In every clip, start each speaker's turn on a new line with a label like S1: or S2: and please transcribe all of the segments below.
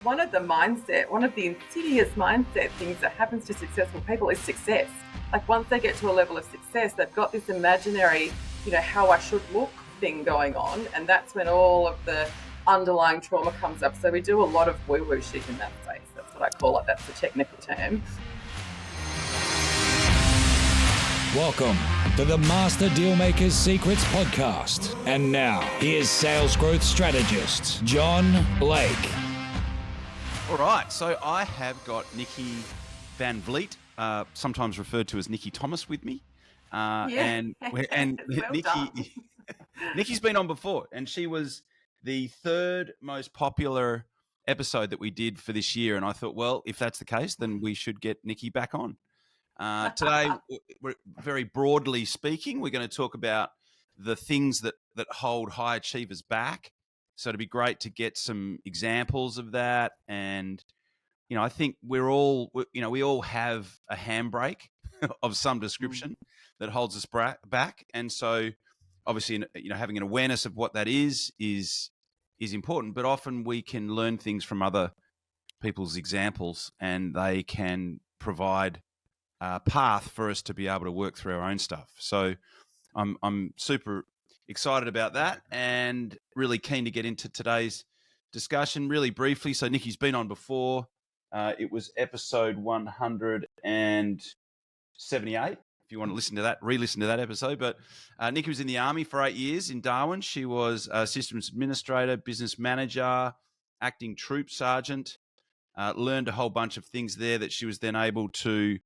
S1: One of the insidious mindset things that happens to successful people is success. Like once they get to a level of success, they've got this imaginary, how I should look thing going on. And that's when all of the underlying trauma comes up. So we do a lot of woo-woo shit in that space. That's what I call it. That's the technical term.
S2: Welcome to the Master Dealmakers Secrets podcast. And now, here's sales growth strategist, John Blake.
S3: All right, so I have got Nicky Veenvliet, sometimes referred to as Nicky Thomas, with me. And Nicky, Nicky's been on before, and she was the third most popular episode that we did for this year. And I thought, well, if that's the case, then we should get Nicky back on. Today, we're very broadly speaking, we're going to talk about the things that hold high achievers back. So it'd be great to get some examples of that. And, I think we all have a handbrake of some description that holds us back. And so obviously, having an awareness of what that is important, but often we can learn things from other people's examples, and they can provide a path for us to be able to work through our own stuff. So I'm super excited about that and really keen to get into today's discussion really briefly. So Nicky's been on before. It was episode 178. If you want to listen to that, re-listen to that episode. But Nicky was in the Army for 8 years in Darwin. She was a systems administrator, business manager, acting troop sergeant, learned a whole bunch of things there that she was then able to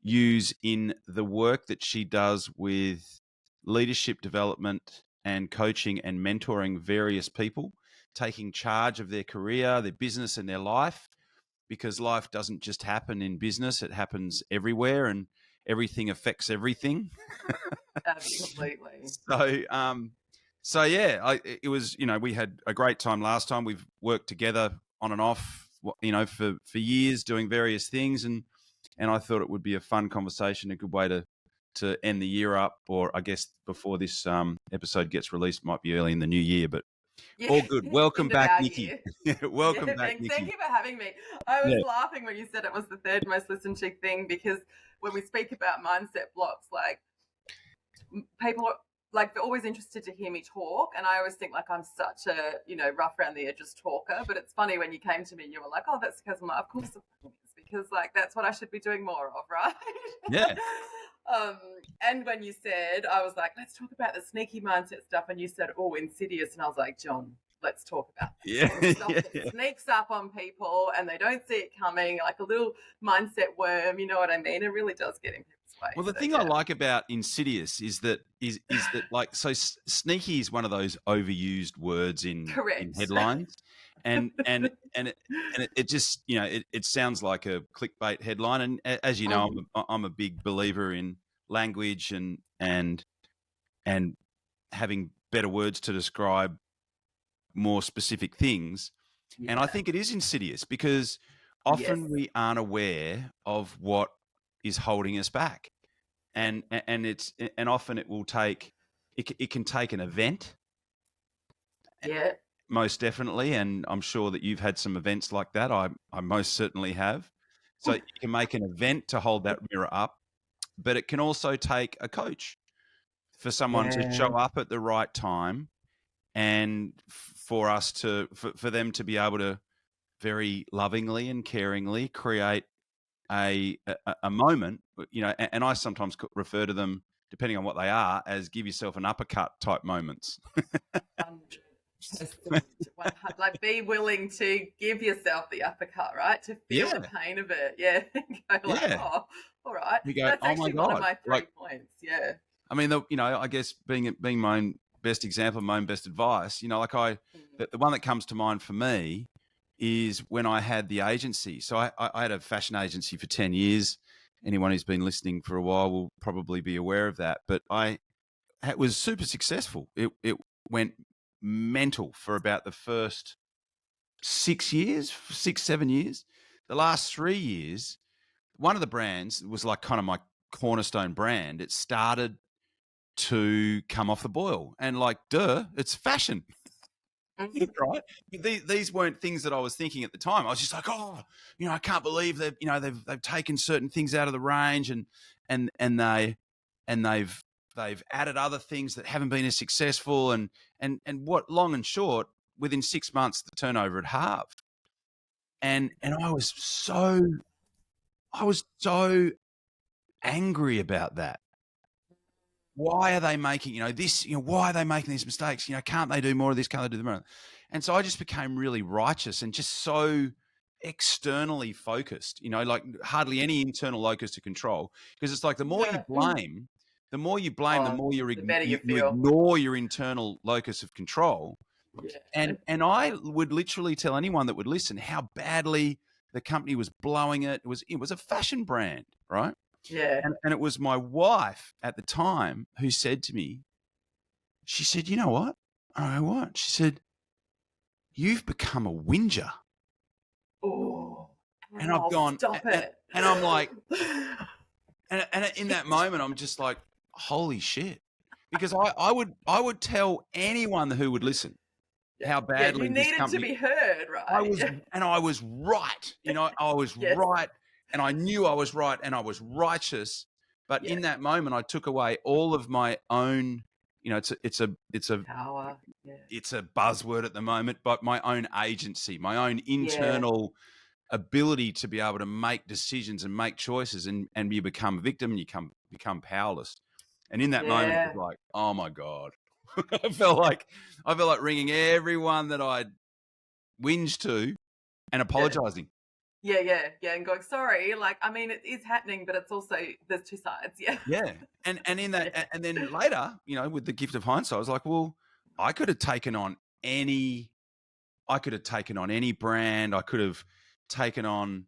S3: use in the work that she does with leadership development and coaching and mentoring various people, taking charge of their career, their business and their life, because life doesn't just happen in business, it happens everywhere and everything affects everything.
S1: Absolutely.
S3: It was, we had a great time last time. We've worked together on and off, for years doing various things. And I thought it would be a fun conversation, a good way to end the year up, or I guess before this episode gets released, might be early in the new year, but all good. Welcome back, Nicky. Welcome back, Nicky.
S1: Thank you for having me. I was laughing when you said it was the third most listened to thing, because when we speak about mindset blocks, like people are like, they're always interested to hear me talk, and I always think like I'm such a rough around the edges talker. But it's funny, when you came to me, you were like, oh, that's because of course it is, because like that's what I should be doing more of, right?
S3: Yeah.
S1: And when you said, I was like, let's talk about the sneaky mindset stuff, and you said, oh, insidious, and I was like, John, let's talk about that. Stuff that sneaks up on people and they don't see it coming, like a little mindset worm, you know what I mean? It really does get in people's way.
S3: Well, the thing I like about insidious is that like, so sneaky is one of those overused words in headlines. And it just, it sounds like a clickbait headline. And as you know, I'm a big believer in language and having better words to describe more specific things. Yeah. And I think it is insidious because often we aren't aware of what is holding us back. And often it will take, it can take an event.
S1: Yeah.
S3: Most definitely, and I'm sure that you've had some events like that. I most certainly have. So you can make an event to hold that mirror up, but it can also take a coach for someone to show up at the right time, and for them to be able to very lovingly and caringly create a moment. And I sometimes refer to them, depending on what they are, as give yourself an uppercut type moments.
S1: Like, be willing to give yourself the uppercut, right? To feel the pain of it. Yeah. Go like, oh, all right.
S3: You go,
S1: that's actually one of my 3
S3: like,
S1: points. Yeah.
S3: I mean, I guess being my own best example, my own best advice, the one that comes to mind for me is when I had the agency. So I had a fashion agency for 10 years. Anyone who's been listening for a while will probably be aware of that. But it was super successful. It went mental for about the first 7 years. The last 3 years, one of the brands was like kind of my cornerstone brand. It started to come off the boil, and like, it's fashion. right? But these weren't things that I was thinking at the time. I was just like, oh, I can't believe that they've taken certain things out of the range and they've added other things that haven't been as successful and what long and short, within 6 months the turnover had halved. And I was so angry about that. Why are they making, this, why are they making these mistakes? Can't they do more of this? Can't they do more? And so I just became really righteous and just so externally focused, like hardly any internal locus to control. Because it's like the more you blame, the more you ignore your internal locus of control. Yeah. And I would literally tell anyone that would listen how badly the company was blowing it. It was a fashion brand, right?
S1: Yeah.
S3: And it was my wife at the time who said to me, she said, you know what? I go, what? She said, you've become a whinger.
S1: Oh,
S3: and I've gone,
S1: stop it.
S3: And I'm like, and in that moment, I'm just like, holy shit. Because I would tell anyone who would listen how badly
S1: you
S3: this
S1: needed
S3: company,
S1: to be heard, right?
S3: I was right. I was right. And I knew I was right and I was righteous. But in that moment, I took away all of my own, it's a
S1: power. Yeah.
S3: It's a buzzword at the moment, but my own agency, my own internal ability to be able to make decisions and make choices, and you become a victim and you become powerless. And in that moment, it was like, oh my God, I felt like ringing everyone that I'd whinged to and apologizing.
S1: Yeah, and going, sorry, like, I mean, it is happening, but it's also, there's two sides,
S3: Yeah, and in that, and then later, with the gift of hindsight, I was like, well, I could have taken on any brand, I could have taken on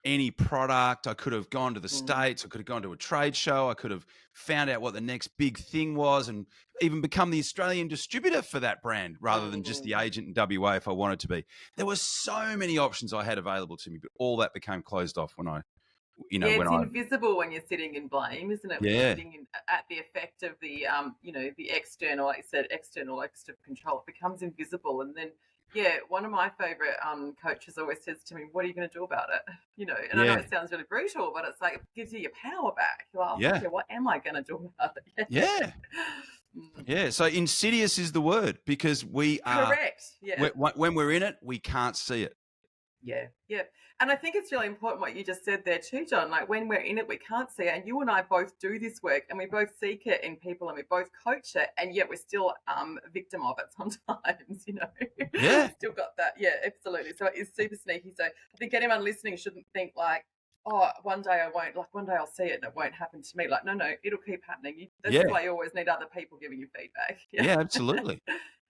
S3: any product, I could have gone to the States, I could have gone to a trade show, I could have found out what the next big thing was and even become the Australian distributor for that brand rather than just the agent in WA if I wanted to be. There were so many options I had available to me, but all that became closed off when I,
S1: invisible when you're sitting in blame, isn't it? When you're sitting at the effect of the, the external, like you said, external locus of control, it becomes invisible. And then, one of my favorite coaches always says to me, what are you going to do about it? And I know it sounds really brutal, but it's like, it gives you your power back. You're like, okay, what am I going to do about it?
S3: Yeah. So insidious is the word because we are
S1: correct. Yeah.
S3: When we're in it, we can't see it.
S1: Yeah. And I think it's really important what you just said there too, John. Like when we're in it, we can't see it. And you and I both do this work and we both seek it in people and we both coach it. And yet we're still a victim of it sometimes,
S3: Yeah.
S1: Still got that. Yeah, absolutely. So it is super sneaky. So I think anyone listening shouldn't think like, oh, one day I won't, like one day I'll see it and it won't happen to me. Like, no, it'll keep happening. That's why you always need other people giving you feedback.
S3: Yeah, absolutely.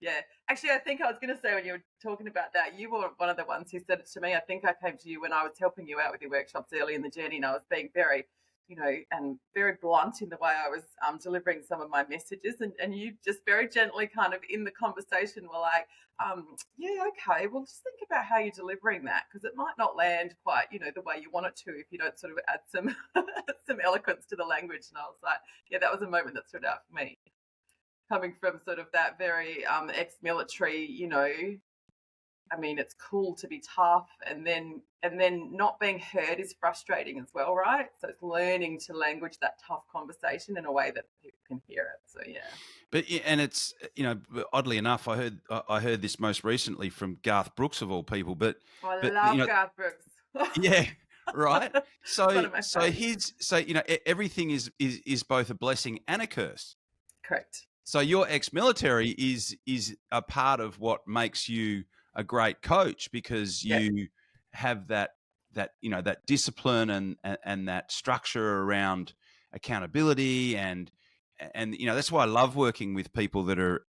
S1: Yeah. Actually, I think I was going to say when you were talking about that, you were one of the ones who said it to me. I think I came to you when I was helping you out with your workshops early in the journey and I was being very, and very blunt in the way I was delivering some of my messages. And you just very gently kind of in the conversation were like, okay, well, just think about how you're delivering that because it might not land quite, the way you want it to if you don't sort of add some some eloquence to the language. And I was like, that was a moment that stood out for me. Coming from sort of that very ex-military, I mean, it's cool to be tough and then not being heard is frustrating as well, right? So it's learning to language that tough conversation in a way that people can hear it. So,
S3: But, and it's, oddly enough, I heard this most recently from Garth Brooks of all people, but
S1: I love Garth Brooks.
S3: Yeah. Right. So everything is both a blessing and a curse.
S1: Correct.
S3: So your ex-military is a part of what makes you a great coach because you have that discipline and that structure around accountability and that's why I love working with people that are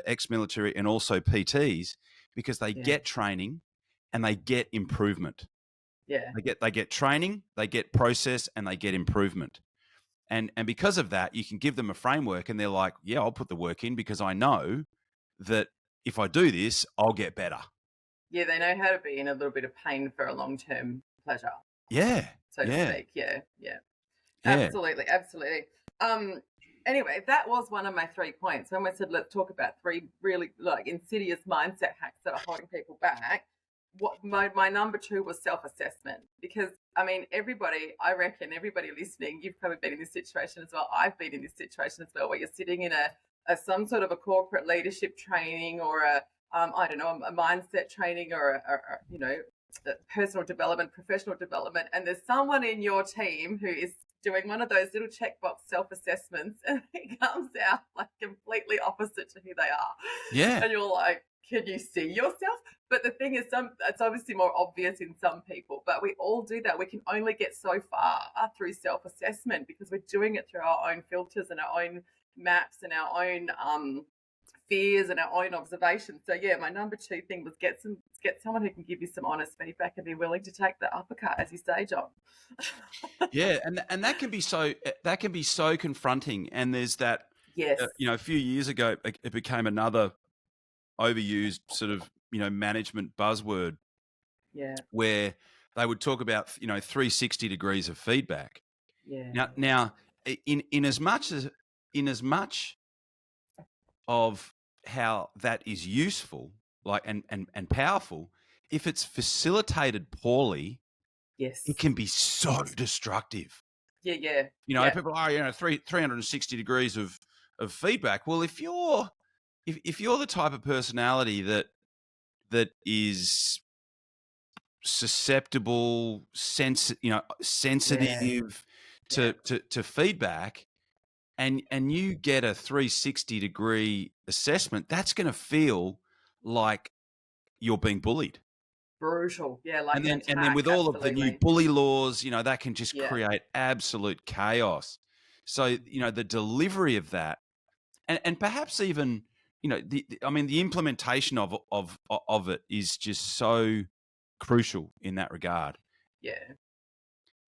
S3: ex-military and also PTs because they get training and they get improvement.
S1: Yeah.
S3: They get training, they get process, and they get improvement. And because of that, you can give them a framework and they're like, yeah, I'll put the work in because I know that if I do this, I'll get better.
S1: Yeah, they know how to be in a little bit of pain for a long-term pleasure.
S3: Yeah.
S1: So to speak. Yeah. Absolutely. And anyway, that was one of my 3 points. When we said, let's talk about 3 really insidious mindset hacks that are holding people back. What my number 2 was self-assessment, because I reckon everybody listening, you've probably been in this situation as well. I've been in this situation as well, where you're sitting in some sort of a corporate leadership training or a mindset training or personal development, professional development, and there's someone in your team who is doing one of those little checkbox self-assessments, and it comes out like completely opposite to who they are.
S3: Yeah.
S1: And you're like, can you see yourself? But the thing is, it's obviously more obvious in some people, but we all do that. We can only get so far through self-assessment because we're doing it through our own filters and our own maps and our own fears and our own observations. So yeah, my number 2 thing was get someone who can give you some honest feedback and be willing to take the uppercut, as you say, John.
S3: Yeah, and that can be so confronting. And there's that.
S1: Yes.
S3: A few years ago, it became another overused sort of management buzzword.
S1: Yeah.
S3: Where they would talk about 360 degrees of feedback.
S1: Yeah.
S3: Now, in as much of how that is useful, and powerful, if it's facilitated poorly,
S1: yes,
S3: it can be so destructive.
S1: Yeah.
S3: People are 360 degrees of feedback. Well, if you're the type of personality that is susceptible, sensitive to feedback, and you get a 360 degree assessment, that's going to feel like you're being bullied.
S1: Brutal. Yeah. Like,
S3: and then with all of the new bully laws, that can just create absolute chaos. So, the delivery of that and perhaps even, the implementation of it is just so crucial in that regard.
S1: Yeah.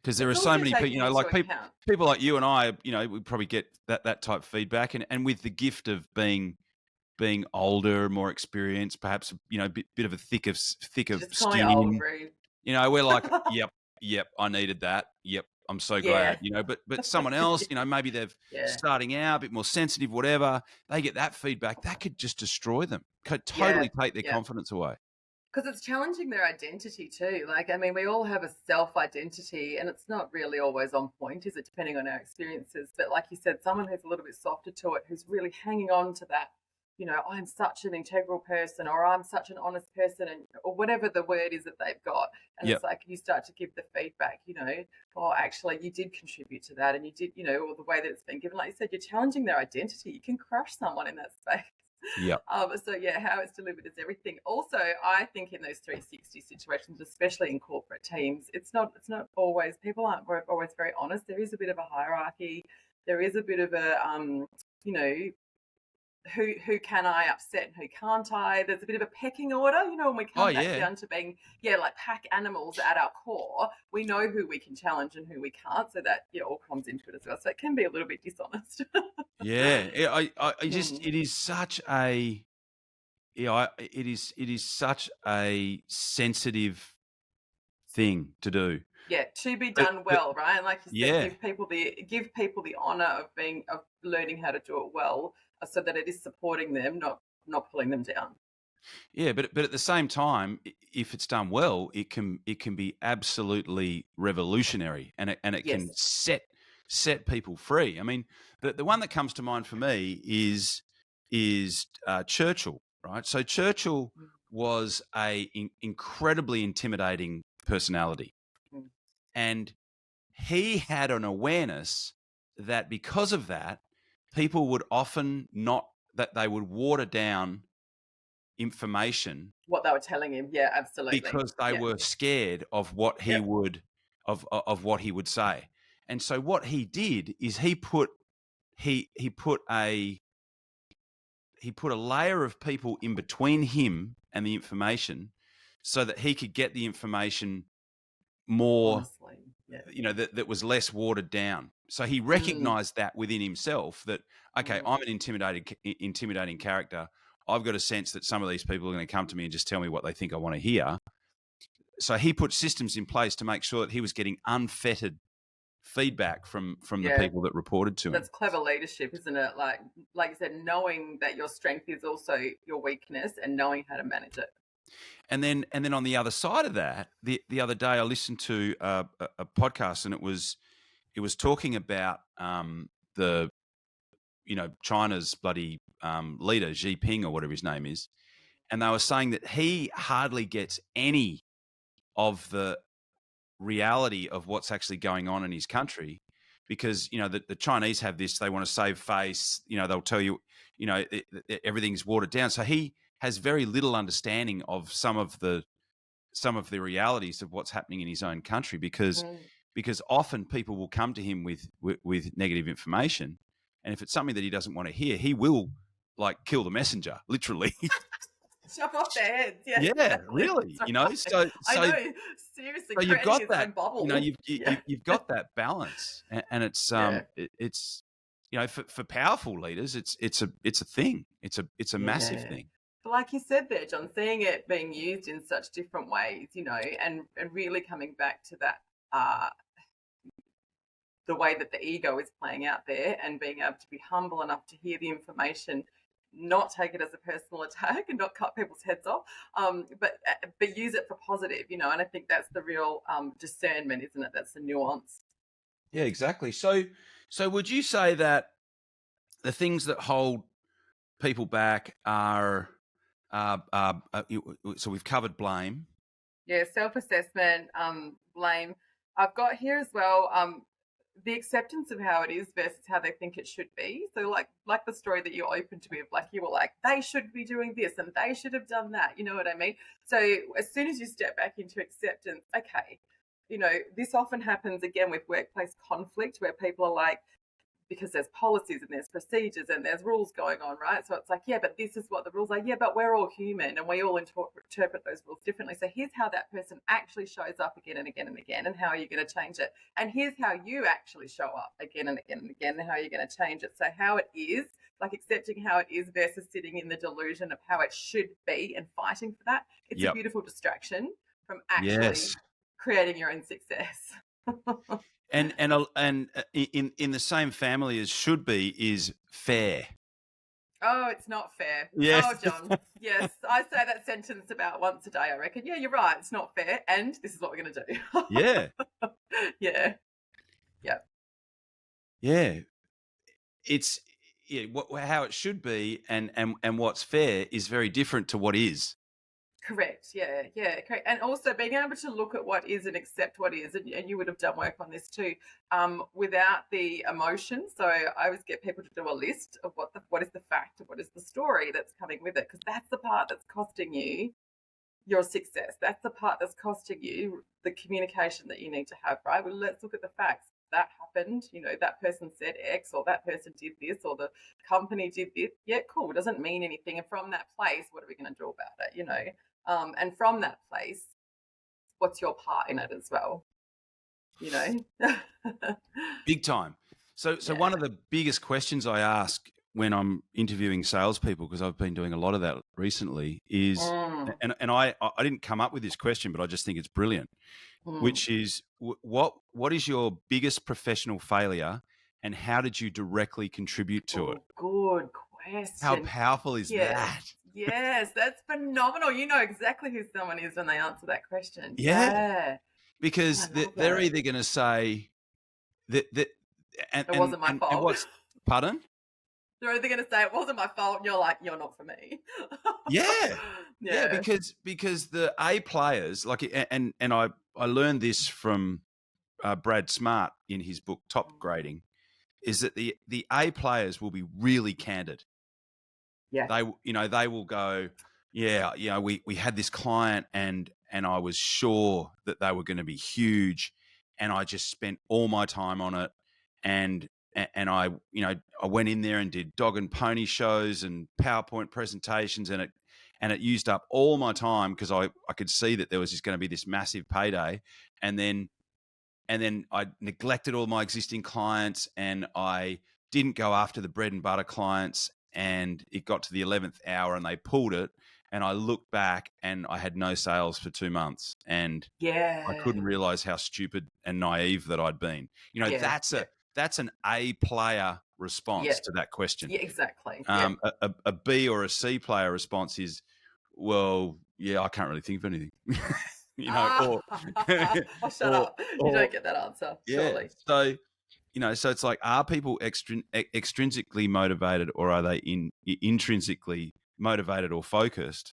S3: Because there are so many people, people like you and I, we probably get that type of feedback, and with the gift of being older, more experienced, perhaps bit of a thick of skin. We're like, yep, I needed that. Yep, I'm so glad. But someone else, maybe they're starting out, a bit more sensitive, whatever. They get that feedback, that could just destroy them. Could totally take their confidence away.
S1: Because it's challenging their identity too. We all have a self-identity, and it's not really always on point, is it, depending on our experiences. But like you said, someone who's a little bit softer to it, who's really hanging on to that, I'm such an integral person, or I'm such an honest person, or whatever the word is that they've got. And it's like you start to give the feedback, actually you did contribute to that, and you did, or the way that it's been given. Like you said, you're challenging their identity. You can crush someone in that space.
S3: Yeah.
S1: How it's delivered is everything. Also, I think in those 360 situations, especially in corporate teams, it's not always, people aren't always very honest. There is a bit of a hierarchy. There is a bit of a who can I upset and who can't I? There's a bit of a pecking order, when we come back down to being like pack animals at our core. We know who we can challenge and who we can't, so that all comes into it as well. So it can be a little bit dishonest.
S3: It is such a it is such a sensitive thing to do.
S1: Yeah, to be done well, right? And like you said, give people the honor of learning how to do it well, so that it is supporting them, not pulling them down.
S3: Yeah, but at the same time, if it's done well, it can be absolutely revolutionary, and it can set people free. The one that comes to mind for me is Churchill, right? So Churchill was a incredibly intimidating personality, and he had an awareness that because of that, people would often they would water down information,
S1: what they were telling him. Yeah, absolutely.
S3: Because they were scared of what he would of what he would say. And so what he did is he put a layer of people in between him and the information, so that he could get the information more, that was less watered down. So he recognized that within himself, that, okay, I'm an intimidating character. I've got a sense that some of these people are going to come to me and just tell me what they think I want to hear. So he put systems in place to make sure that he was getting unfettered feedback from the
S1: Yeah.
S3: people that reported to him.
S1: That's clever leadership, isn't it? Like you said, knowing that your strength is also your weakness and knowing how to manage it.
S3: And then on the other side of that, the other day I listened to a podcast, and it was talking about the China's bloody leader Xi Jinping or whatever his name is, and they were saying that he hardly gets any of the reality of what's actually going on in his country, because the Chinese have this, they want to save face, they'll tell you everything's watered down, so he has very little understanding of some of the realities of what's happening in his own country, because often people will come to him with negative information, and if it's something that he doesn't want to hear, he will kill the messenger, literally.
S1: Chop off their heads. Yeah,
S3: yeah,
S1: exactly.
S3: really.
S1: Right.
S3: So
S1: I know, seriously.
S3: So you've got that
S1: bubble.
S3: You've got that balance, and it's it's for powerful leaders, it's a thing. It's a massive thing.
S1: But like you said there, John, seeing it being used in such different ways, and really coming back to that, the way that the ego is playing out there, and being able to be humble enough to hear the information, not take it as a personal attack and not cut people's heads off, but use it for positive, and I think that's the real discernment, isn't it? That's the nuance.
S3: Yeah, exactly. So would you say that the things that hold people back are so we've covered blame.
S1: Yeah, self-assessment, blame. I've got here as well the acceptance of how it is versus how they think it should be. So like the story that you opened to me of, you were like, they should be doing this and they should have done that. You know what I mean? So as soon as you step back into acceptance, okay, this often happens again with workplace conflict, where people are like, because there's policies and there's procedures and there's rules going on, right? So it's like, yeah, but this is what the rules are. Yeah, but we're all human and we all interpret those rules differently. So here's how that person actually shows up again and again and again, and how are you going to change it? And here's how you actually show up again and again and again, and how you're going to change it. So how it is, accepting how it is versus sitting in the delusion of how it should be and fighting for that. It's a beautiful distraction from actually creating your own success.
S3: And in the same family as should be is fair.
S1: Oh, it's not fair.
S3: Yes.
S1: Oh, John. Yes, I say that sentence about once a day, I reckon. Yeah, you're right. It's not fair. And this is what we're going to do.
S3: Yeah.
S1: Yeah. Yeah.
S3: Yeah. It's how it should be, and what's fair is very different to what is.
S1: Correct. Yeah, correct. And also being able to look at what is and accept what is, and you would have done work on this too, without the emotion. So I always get people to do a list of what is the fact, what is the story that's coming with it, because that's the part that's costing you your success. That's the part that's costing you the communication that you need to have, right? Well, let's look at the facts. That happened, that person said X, or that person did this, or the company did this. Yeah, cool. It doesn't mean anything. And from that place, what are we going to do about it, and from that place, what's your part in it as well?
S3: Big time. So one of the biggest questions I ask when I'm interviewing salespeople, because I've been doing a lot of that recently, is, and I didn't come up with this question, but I just think it's brilliant, which is, what is your biggest professional failure, and how did you directly contribute to it?
S1: Good question.
S3: How powerful is that?
S1: Yes, that's phenomenal. You know exactly who someone is when they answer that question.
S3: Yeah. Because they're either going to say that
S1: it wasn't my fault.
S3: Pardon?
S1: They're either going to say it wasn't my fault, and you're like, you're not for me.
S3: Yeah, because the A players, and I learned this from Brad Smart in his book Top Grading, is that the A players will be really candid.
S1: Yeah.
S3: They will go, we had this client and I was sure that they were going to be huge, and I just spent all my time on it, and I went in there and did dog and pony shows and PowerPoint presentations, and it used up all my time, because I could see that there was just going to be this massive payday, and then I neglected all my existing clients, and I didn't go after the bread and butter clients. And it got to the 11th hour and they pulled it, and I looked back and I had no sales for 2 months, and I couldn't realize how stupid and naive that I'd been. That's an A player response to that question.
S1: Yeah, exactly.
S3: A B or a C player response is, well, yeah, I can't really think of anything.
S1: Or shut up. You don't get that answer, surely.
S3: So, so it's like, are people extrinsically motivated, or are they intrinsically motivated or focused?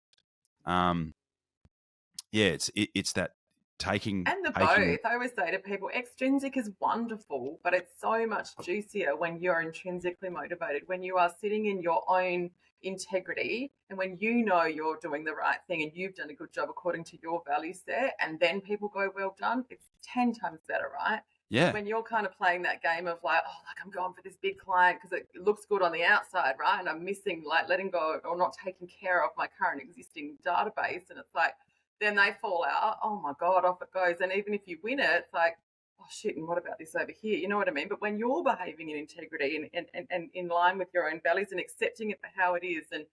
S3: It's that taking
S1: and both. I always say to people, extrinsic is wonderful, but it's so much juicier when you're intrinsically motivated, when you are sitting in your own integrity, and when you know you're doing the right thing and you've done a good job according to your value set, and then people go, well done, it's 10 times better, right?
S3: Yeah.
S1: When you're kind of playing that game of like, I'm going for this big client because it looks good on the outside, right? And I'm missing, like, letting go or not taking care of my current existing database, and it's like, then they fall out. Oh my God, off it goes. And even if you win it, it's like, oh shit, and what about this over here? You know what I mean? But when you're behaving in integrity and in line with your own values and accepting it for how it is, and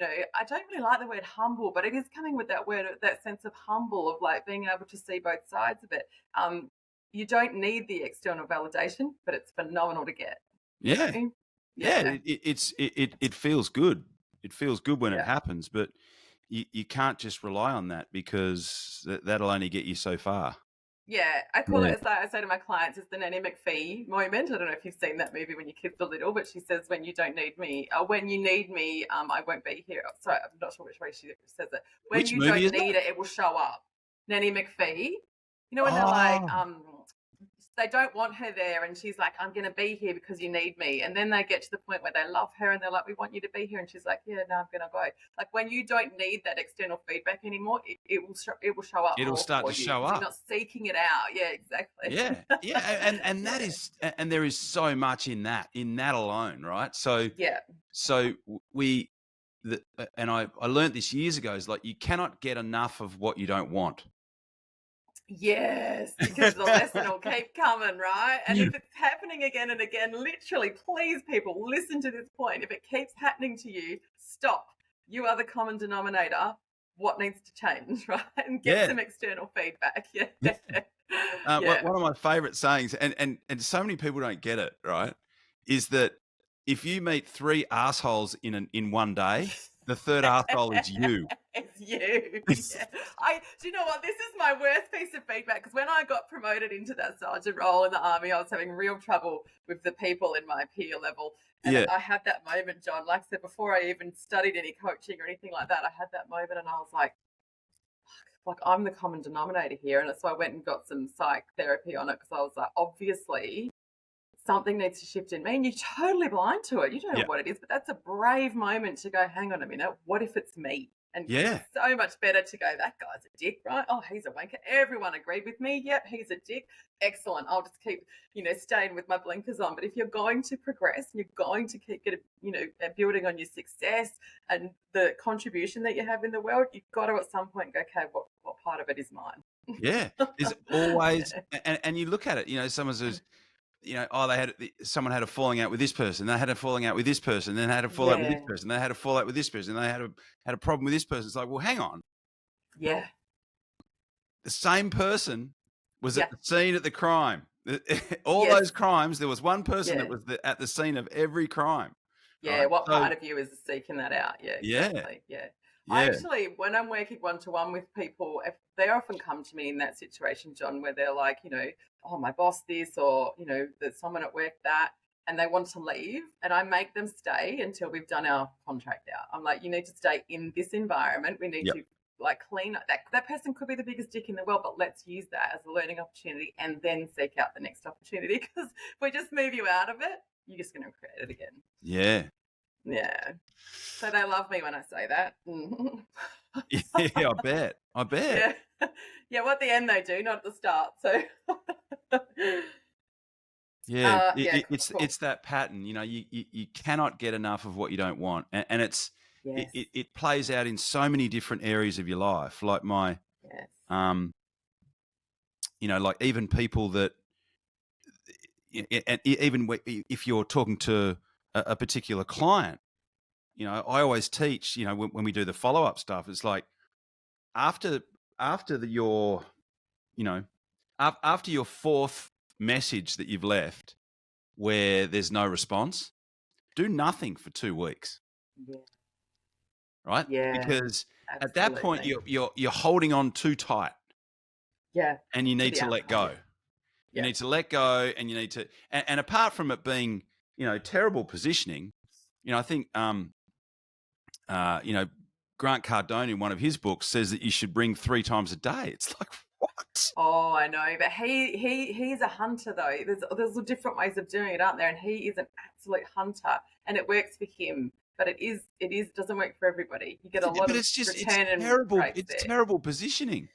S1: I don't really like the word humble, but it is coming with that word, that sense of humble, of like being able to see both sides of it. You don't need the external validation, but it's phenomenal to get.
S3: Yeah. It feels good. It feels good when it happens, but you can't just rely on that, because that'll only get you so far.
S1: Yeah, I call it, as I say to my clients, it's the Nanny McPhee moment. I don't know if you've seen that movie when your kids are little, but she says, when you don't need me, when you need me, I won't be here. Sorry, I'm not sure which way she says it. When
S3: Which
S1: you
S3: movie
S1: don't
S3: is
S1: need
S3: that?
S1: it will show up. Nanny McPhee. You know, when they're like, they don't want her there, and she's like, I'm going to be here because you need me. And then they get to the point where they love her and they're like, we want you to be here. And she's like, yeah, no, I'm going to go. Like, when you don't need that external feedback anymore, it will show up.
S3: It'll start to show up.
S1: You're not seeking it out. Yeah, exactly.
S3: Yeah. And that is, and there is so much in that alone, right? So, and I learned this years ago, is like, you cannot get enough of what you don't want.
S1: Yes, because the lesson will keep coming, right? And if it's happening again and again, literally, please, people, listen to this point. If it keeps happening to you, stop. You are the common denominator. What needs to change, right? And get some external feedback.
S3: One of my favorite sayings, and so many people don't get it, right, is that if you meet 3 assholes in one day, the third asshole is you.
S1: It's you. Do you know what? This is my worst piece of feedback, because when I got promoted into that sergeant role in the Army, I was having real trouble with the people in my peer level. And I had that moment, John, like I said, before I even studied any coaching or anything like that, I had that moment and I was like, I'm the common denominator here. And so I went and got some psych therapy on it, because I was like, obviously something needs to shift in me, and you're totally blind to it. You don't know what it is, but that's a brave moment to go, hang on a minute, what if it's me? And it's so much better to go, that guy's a dick, right? Oh, he's a wanker. Everyone agreed with me. Yep, he's a dick. Excellent. I'll just keep, staying with my blinkers on. But if you're going to progress and you're going to keep building on your success and the contribution that you have in the world, you've got to at some point go, okay, what part of it is mine?
S3: Yeah, there's always, and you look at it, someone says, someone had a falling out with this person, they had a falling out with this person, then they had a fallout with this person, they had a fallout with this person, they had a problem with this person. It's like, well, hang on.
S1: Yeah.
S3: The same person was at the scene at the crime. All those crimes, there was one person that was at the scene of every crime.
S1: Yeah, right? What part of you is seeking that out? Yeah, exactly. Yeah. I actually, when I'm working one-to-one with people, if they often come to me in that situation, John, where they're like, oh, my boss this, or, there's someone at work that, and they want to leave, and I make them stay until we've done our contract out. I'm like, you need to stay in this environment. We need to clean up. That person could be the biggest dick in the world, but let's use that as a learning opportunity and then seek out the next opportunity, because if we just move you out of it, you're just going to create it again.
S3: Yeah.
S1: Yeah. So they love me when I say that.
S3: Yeah, I bet.
S1: Yeah, well, at the end they do, not at the start. So
S3: it's that pattern. You cannot get enough of what you don't want, and it's it plays out in so many different areas of your life. Like like even people that, and even if you're talking to a particular client, I always teach, when we do the follow-up stuff, it's like after your fourth message that you've left where there's no response, do nothing for 2 weeks.
S1: Yeah.
S3: Right?
S1: Yeah.
S3: Because
S1: Absolutely.
S3: at that point you're holding on too tight.
S1: Yeah.
S3: And you need to let go. You need to let go, and you need to, and apart from it being, terrible positioning, I think, Grant Cardone in one of his books says that you should bring 3 times a day. It's like, what?
S1: Oh, I know, but he's a hunter though. There's different ways of doing it, aren't there? And he is an absolute hunter, and it works for him. But it doesn't work for everybody. You get a lot of return and
S3: terrible.
S1: rates
S3: It's
S1: there.
S3: terrible positioning.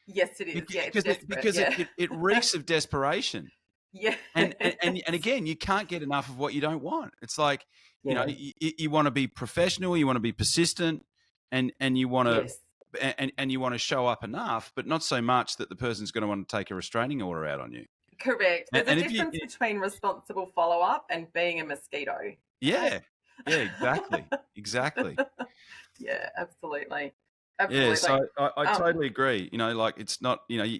S1: Yes, it is. It's desperate.
S3: It reeks of desperation.
S1: Yeah.
S3: And again, you can't get enough of what you don't want. It's like, you want to be professional, you want to be persistent, and you want to and you want to show up enough, but not so much that the person's going to want to take a restraining order out on you.
S1: Correct. There's a difference between responsible follow-up and being a mosquito.
S3: Yeah. Yeah, exactly.
S1: Yeah, absolutely.
S3: Yeah, so I totally agree. Like it's not, you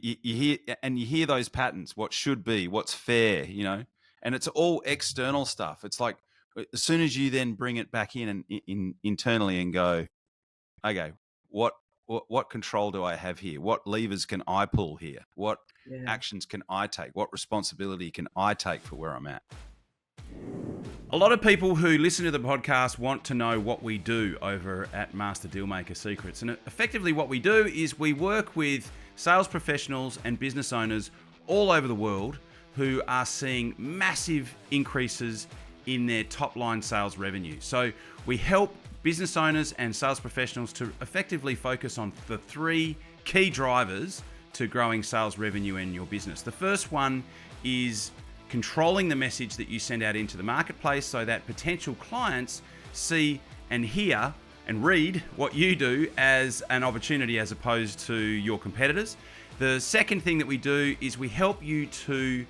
S3: hear those patterns, what should be, what's fair, and it's all external stuff. It's like, as soon as you then bring it back in internally and go, okay, what control do I have here? What levers can I pull here? What actions can I take? What responsibility can I take for where I'm at? A lot of people who listen to the podcast want to know what we do over at Master Dealmaker Secrets. And effectively what we do is we work with sales professionals and business owners all over the world who are seeing massive increases in their top line sales revenue. So we help business owners and sales professionals to effectively focus on the 3 key drivers to growing sales revenue in your business. The first one is controlling the message that you send out into the marketplace so that potential clients see and hear and read what you do as an opportunity as opposed to your competitors. The second thing that we do is we help you to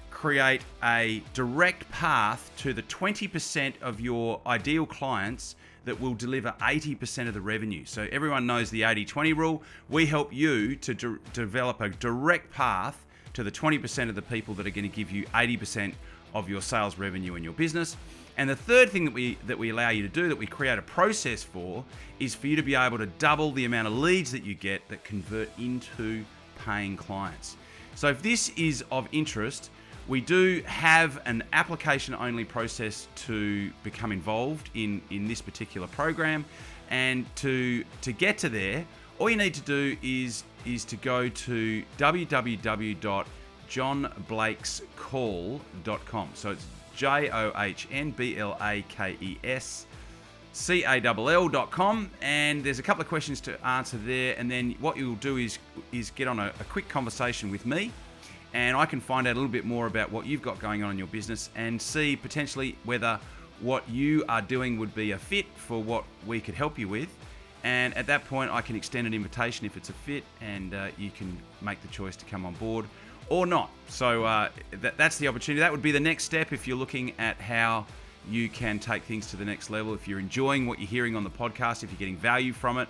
S3: create a direct path to the 20% of your ideal clients that will deliver 80% of the revenue. So everyone knows the 80-20 rule. We help you to develop a direct path to the 20% of the people that are going to give you 80% of your sales revenue in your business. And the third thing that we allow you to do, that we create a process for, is for you to be able to double the amount of leads that you get that convert into paying clients. So if this is of interest, we do have an application-only process to become involved in this particular program. And to get to there, all you need to do is to go to johnblakescall.com. So it's JOHNBLAKESCALL.com, and there's a couple of questions to answer there, and then what you'll do is get on a quick conversation with me, and I can find out a little bit more about what you've got going on in your business and see potentially whether what you are doing would be a fit for what we could help you with. And at that point, I can extend an invitation if it's a fit, and you can make the choice to come on board or not. So that's the opportunity. That would be the next step if you're looking at how you can take things to the next level. If you're enjoying what you're hearing on the podcast, if you're getting value from it,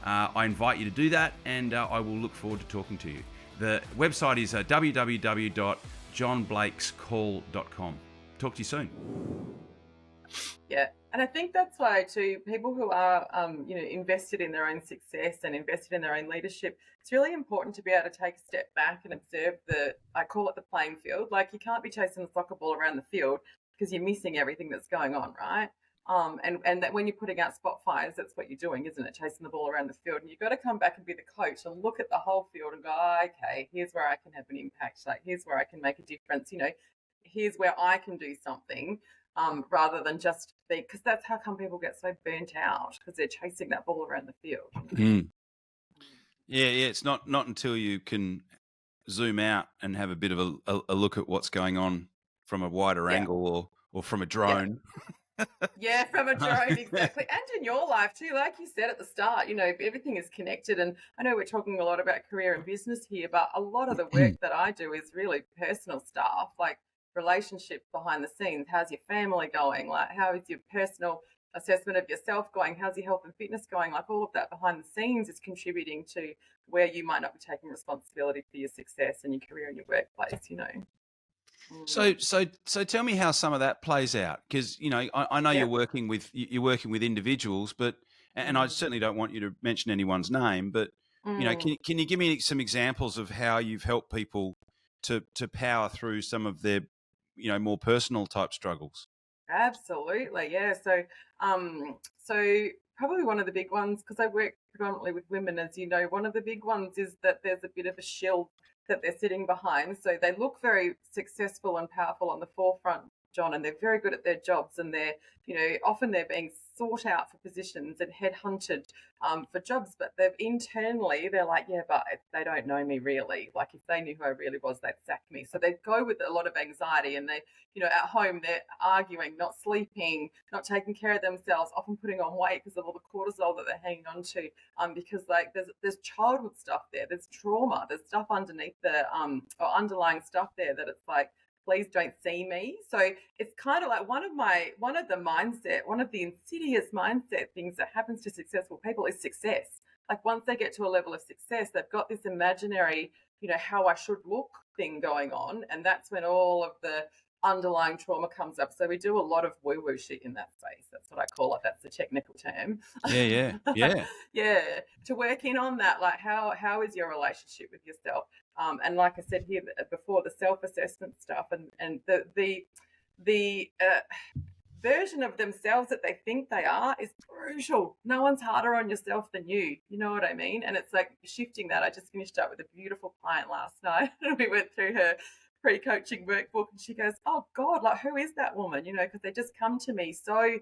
S3: I invite you to do that, and I will look forward to talking to you. The website is www.johnblakescall.com. Talk to you soon.
S1: Yeah. And I think that's why too, people who are, invested in their own success and invested in their own leadership, it's really important to be able to take a step back and observe I call it the playing field. Like, you can't be chasing the soccer ball around the field because you're missing everything that's going on, right? And that when you're putting out spot fires, that's what you're doing, isn't it? Chasing the ball around the field. And you've got to come back and be the coach and look at the whole field and go, okay, here's where I can have an impact. Like, here's where I can make a difference. Here's where I can do something. Rather than just because that's how come people get so burnt out, because they're chasing that ball around the field.
S3: Yeah. It's not until you can zoom out and have a bit of a look at what's going on from a wider angle or from a drone.
S1: Yeah, from a drone, exactly. And in your life too, like you said at the start, everything is connected. And I know we're talking a lot about career and business here, but a lot of the work that I do is really personal stuff, like relationships behind the scenes. How's your family going? Like, how is your personal assessment of yourself going, how's your health and fitness going? Like all of that behind the scenes is contributing to where you might not be taking responsibility for your success and your career and your workplace, you know.
S3: So tell me how some of that plays out, because I know you're working with individuals, but and I certainly don't want you to mention anyone's name, but can you give me some examples of how you've helped people to power through some of their more personal type struggles?
S1: Absolutely, yeah. So probably one of the big ones, because I work predominantly with women, as you know, one of the big ones is that there's a bit of a shield that they're sitting behind. So they look very successful and powerful on the forefront, John, and they're very good at their jobs, and they're, often they're being sought out for positions and headhunted for jobs, but they're like, yeah, but they don't know me really. Like if they knew who I really was, they'd sack me. So they go with a lot of anxiety, and they, at home, they're arguing, not sleeping, not taking care of themselves, often putting on weight because of all the cortisol that they're hanging on to. Because like there's childhood stuff there, there's trauma, there's stuff underneath the or underlying stuff there that it's like, please don't see me. So it's kind of like one of the insidious mindset things that happens to successful people is success. Like once they get to a level of success, they've got this imaginary, how I should look thing going on. And that's when all of the underlying trauma comes up. So we do a lot of woo-woo shit in that space. That's what I call it. That's the technical term.
S3: Yeah.
S1: Yeah. To work in on that, like how is your relationship with yourself? And like I said here before, the self-assessment stuff and the version of themselves that they think they are is crucial. No one's harder on yourself than you. You know what I mean? And it's like shifting that. I just finished up with a beautiful client last night. We went through her pre-coaching workbook, and she goes, oh God, like who is that woman? Because they just come to me so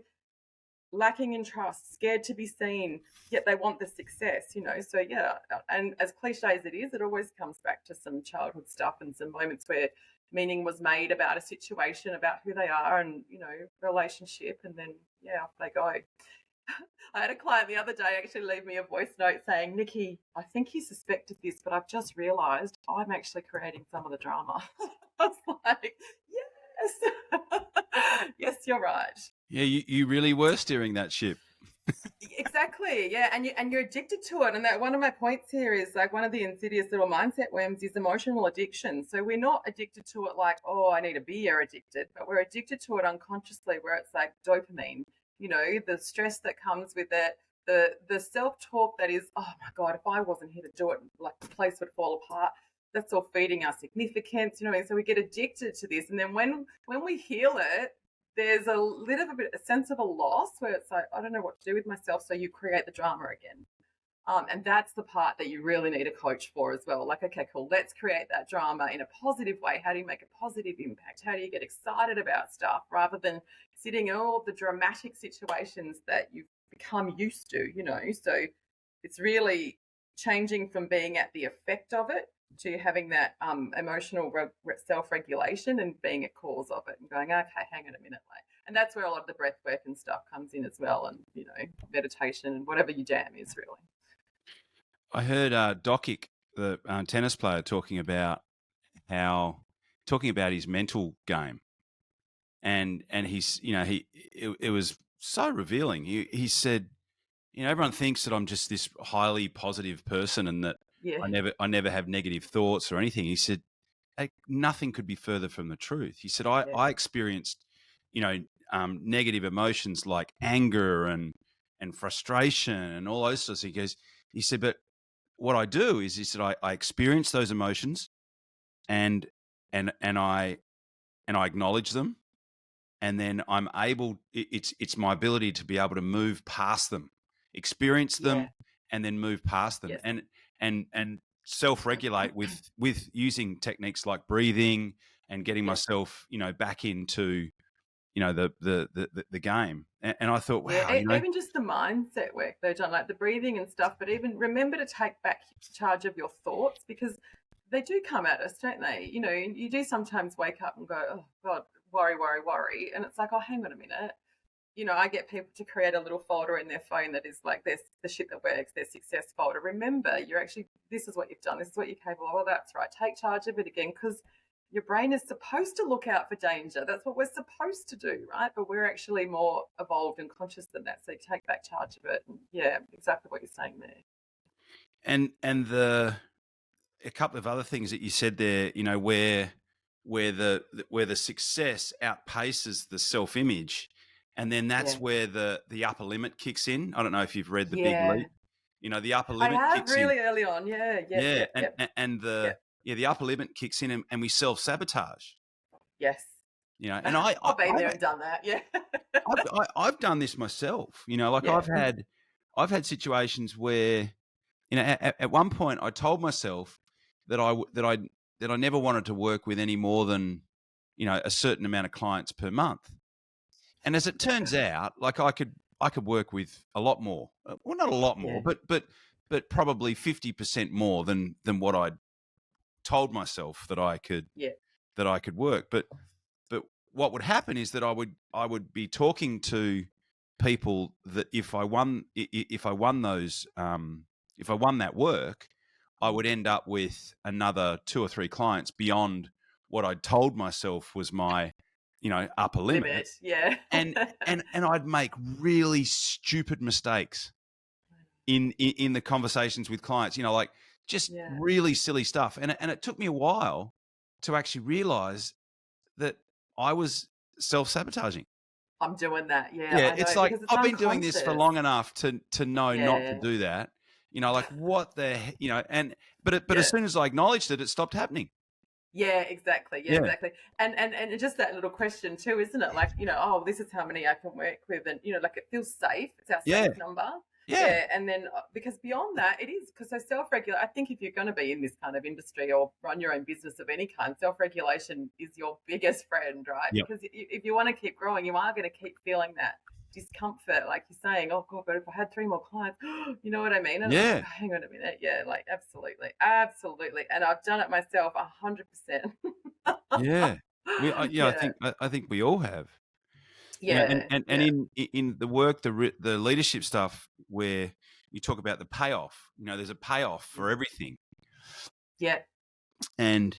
S1: lacking in trust, scared to be seen, yet they want the success, So yeah, and as cliche as it is, it always comes back to some childhood stuff and some moments where meaning was made about a situation, about who they are and, relationship, and then, off they go. I had a client the other day actually leave me a voice note saying, Nikki, I think you suspected this, but I've just realised I'm actually creating some of the drama. I was like, yes, yes, you're right.
S3: Yeah, you really were steering that ship.
S1: Exactly, yeah, and you're addicted to it. And that one of my points here is like one of the insidious little mindset worms is emotional addiction. So we're not addicted to it like, oh, I need a beer addicted, but we're addicted to it unconsciously, where it's like dopamine, the stress that comes with it, the self-talk that is, oh my God, if I wasn't here to do it, like the place would fall apart. That's all feeding our significance, so we get addicted to this. And then when we heal it, there's a little bit, a sense of a loss where it's like, I don't know what to do with myself. So you create the drama again. And that's the part that you really need a coach for as well. Like, okay, cool. Let's create that drama in a positive way. How do you make a positive impact? How do you get excited about stuff rather than sitting in all of the dramatic situations that you've become used to, So it's really changing from being at the effect of it to having that emotional self-regulation and being a cause of it and going, okay, hang on a minute, and that's where a lot of the breath work and stuff comes in as well, and meditation and whatever your jam is really.
S3: I heard Dokic, the tennis player, talking about his mental game, and he's it was so revealing. He said, everyone thinks that I'm just this highly positive person and that I never have negative thoughts or anything. He said, nothing could be further from the truth. He said, I experienced, negative emotions like anger and frustration and all those sorts of things. He said, but what I do is he said, I experience those emotions and I acknowledge them. And then I'm able, it's my ability to be able to move past them, experience them, and then move past them. Yes. And self-regulate with using techniques like breathing and getting myself, back into, the game. And I thought, wow,
S1: even just the mindset work though, John, like the breathing and stuff, but even remember to take back charge of your thoughts, because they do come at us, don't they? You do sometimes wake up and go, oh God, worry. And it's like, oh, hang on a minute. I get people to create a little folder in their phone that is like the shit that works, their success folder. Remember, this is what you've done. This is what you're capable of. Oh, that's right. Take charge of it again, because your brain is supposed to look out for danger. That's what we're supposed to do, right? But we're actually more evolved and conscious than that. So you take back charge of it. And yeah, exactly what you're saying there.
S3: And a couple of other things that you said there, where the success outpaces the self-image, and then that's where the upper limit kicks in. I don't know if you've read The Big Leap. The upper limit kicks
S1: really
S3: in.
S1: early on. Yeah.
S3: And the upper limit kicks in, and we self-sabotage.
S1: Yes.
S3: And
S1: I've been there and done that. Yeah.
S3: I've done this myself. I've had situations where, at one point I told myself that I never wanted to work with any more than, a certain amount of clients per month. And as it turns out, like I could work with a lot more. Well, not a lot more, but probably 50% more than what I'd told myself that I could work. But what would happen is that I would be talking to people that if I won that work, I would end up with another 2 or 3 clients beyond what I'd told myself was my, upper limit.
S1: Yeah.
S3: and I'd make really stupid mistakes in the conversations with clients, like just really silly stuff. And it took me a while to actually realize that I was self-sabotaging.
S1: I'm doing that. Yeah.
S3: Yeah. It's like, I've been doing this for long enough to know not to do that. Like what the, but as soon as I acknowledged it, it stopped happening.
S1: Yeah, exactly. Yeah, exactly. And just that little question too, isn't it? Like, this is how many I can work with, and like it feels safe. It's our safe number. Yeah. And then because beyond that, it is because so self-regulate. I think if you're going to be in this kind of industry or run your own business of any kind, self-regulation is your biggest friend, right?
S3: Yep.
S1: Because if you want to keep growing, you are going to keep feeling that discomfort, like you're saying, oh God, but if I had 3 more clients, you know what I mean? And
S3: yeah.
S1: Like, hang on a minute. Yeah, like absolutely. And I've done it myself 100%.
S3: Yeah. I think we all have.
S1: Yeah.
S3: And in the work, the leadership stuff where you talk about the payoff, there's a payoff for everything.
S1: Yeah.
S3: And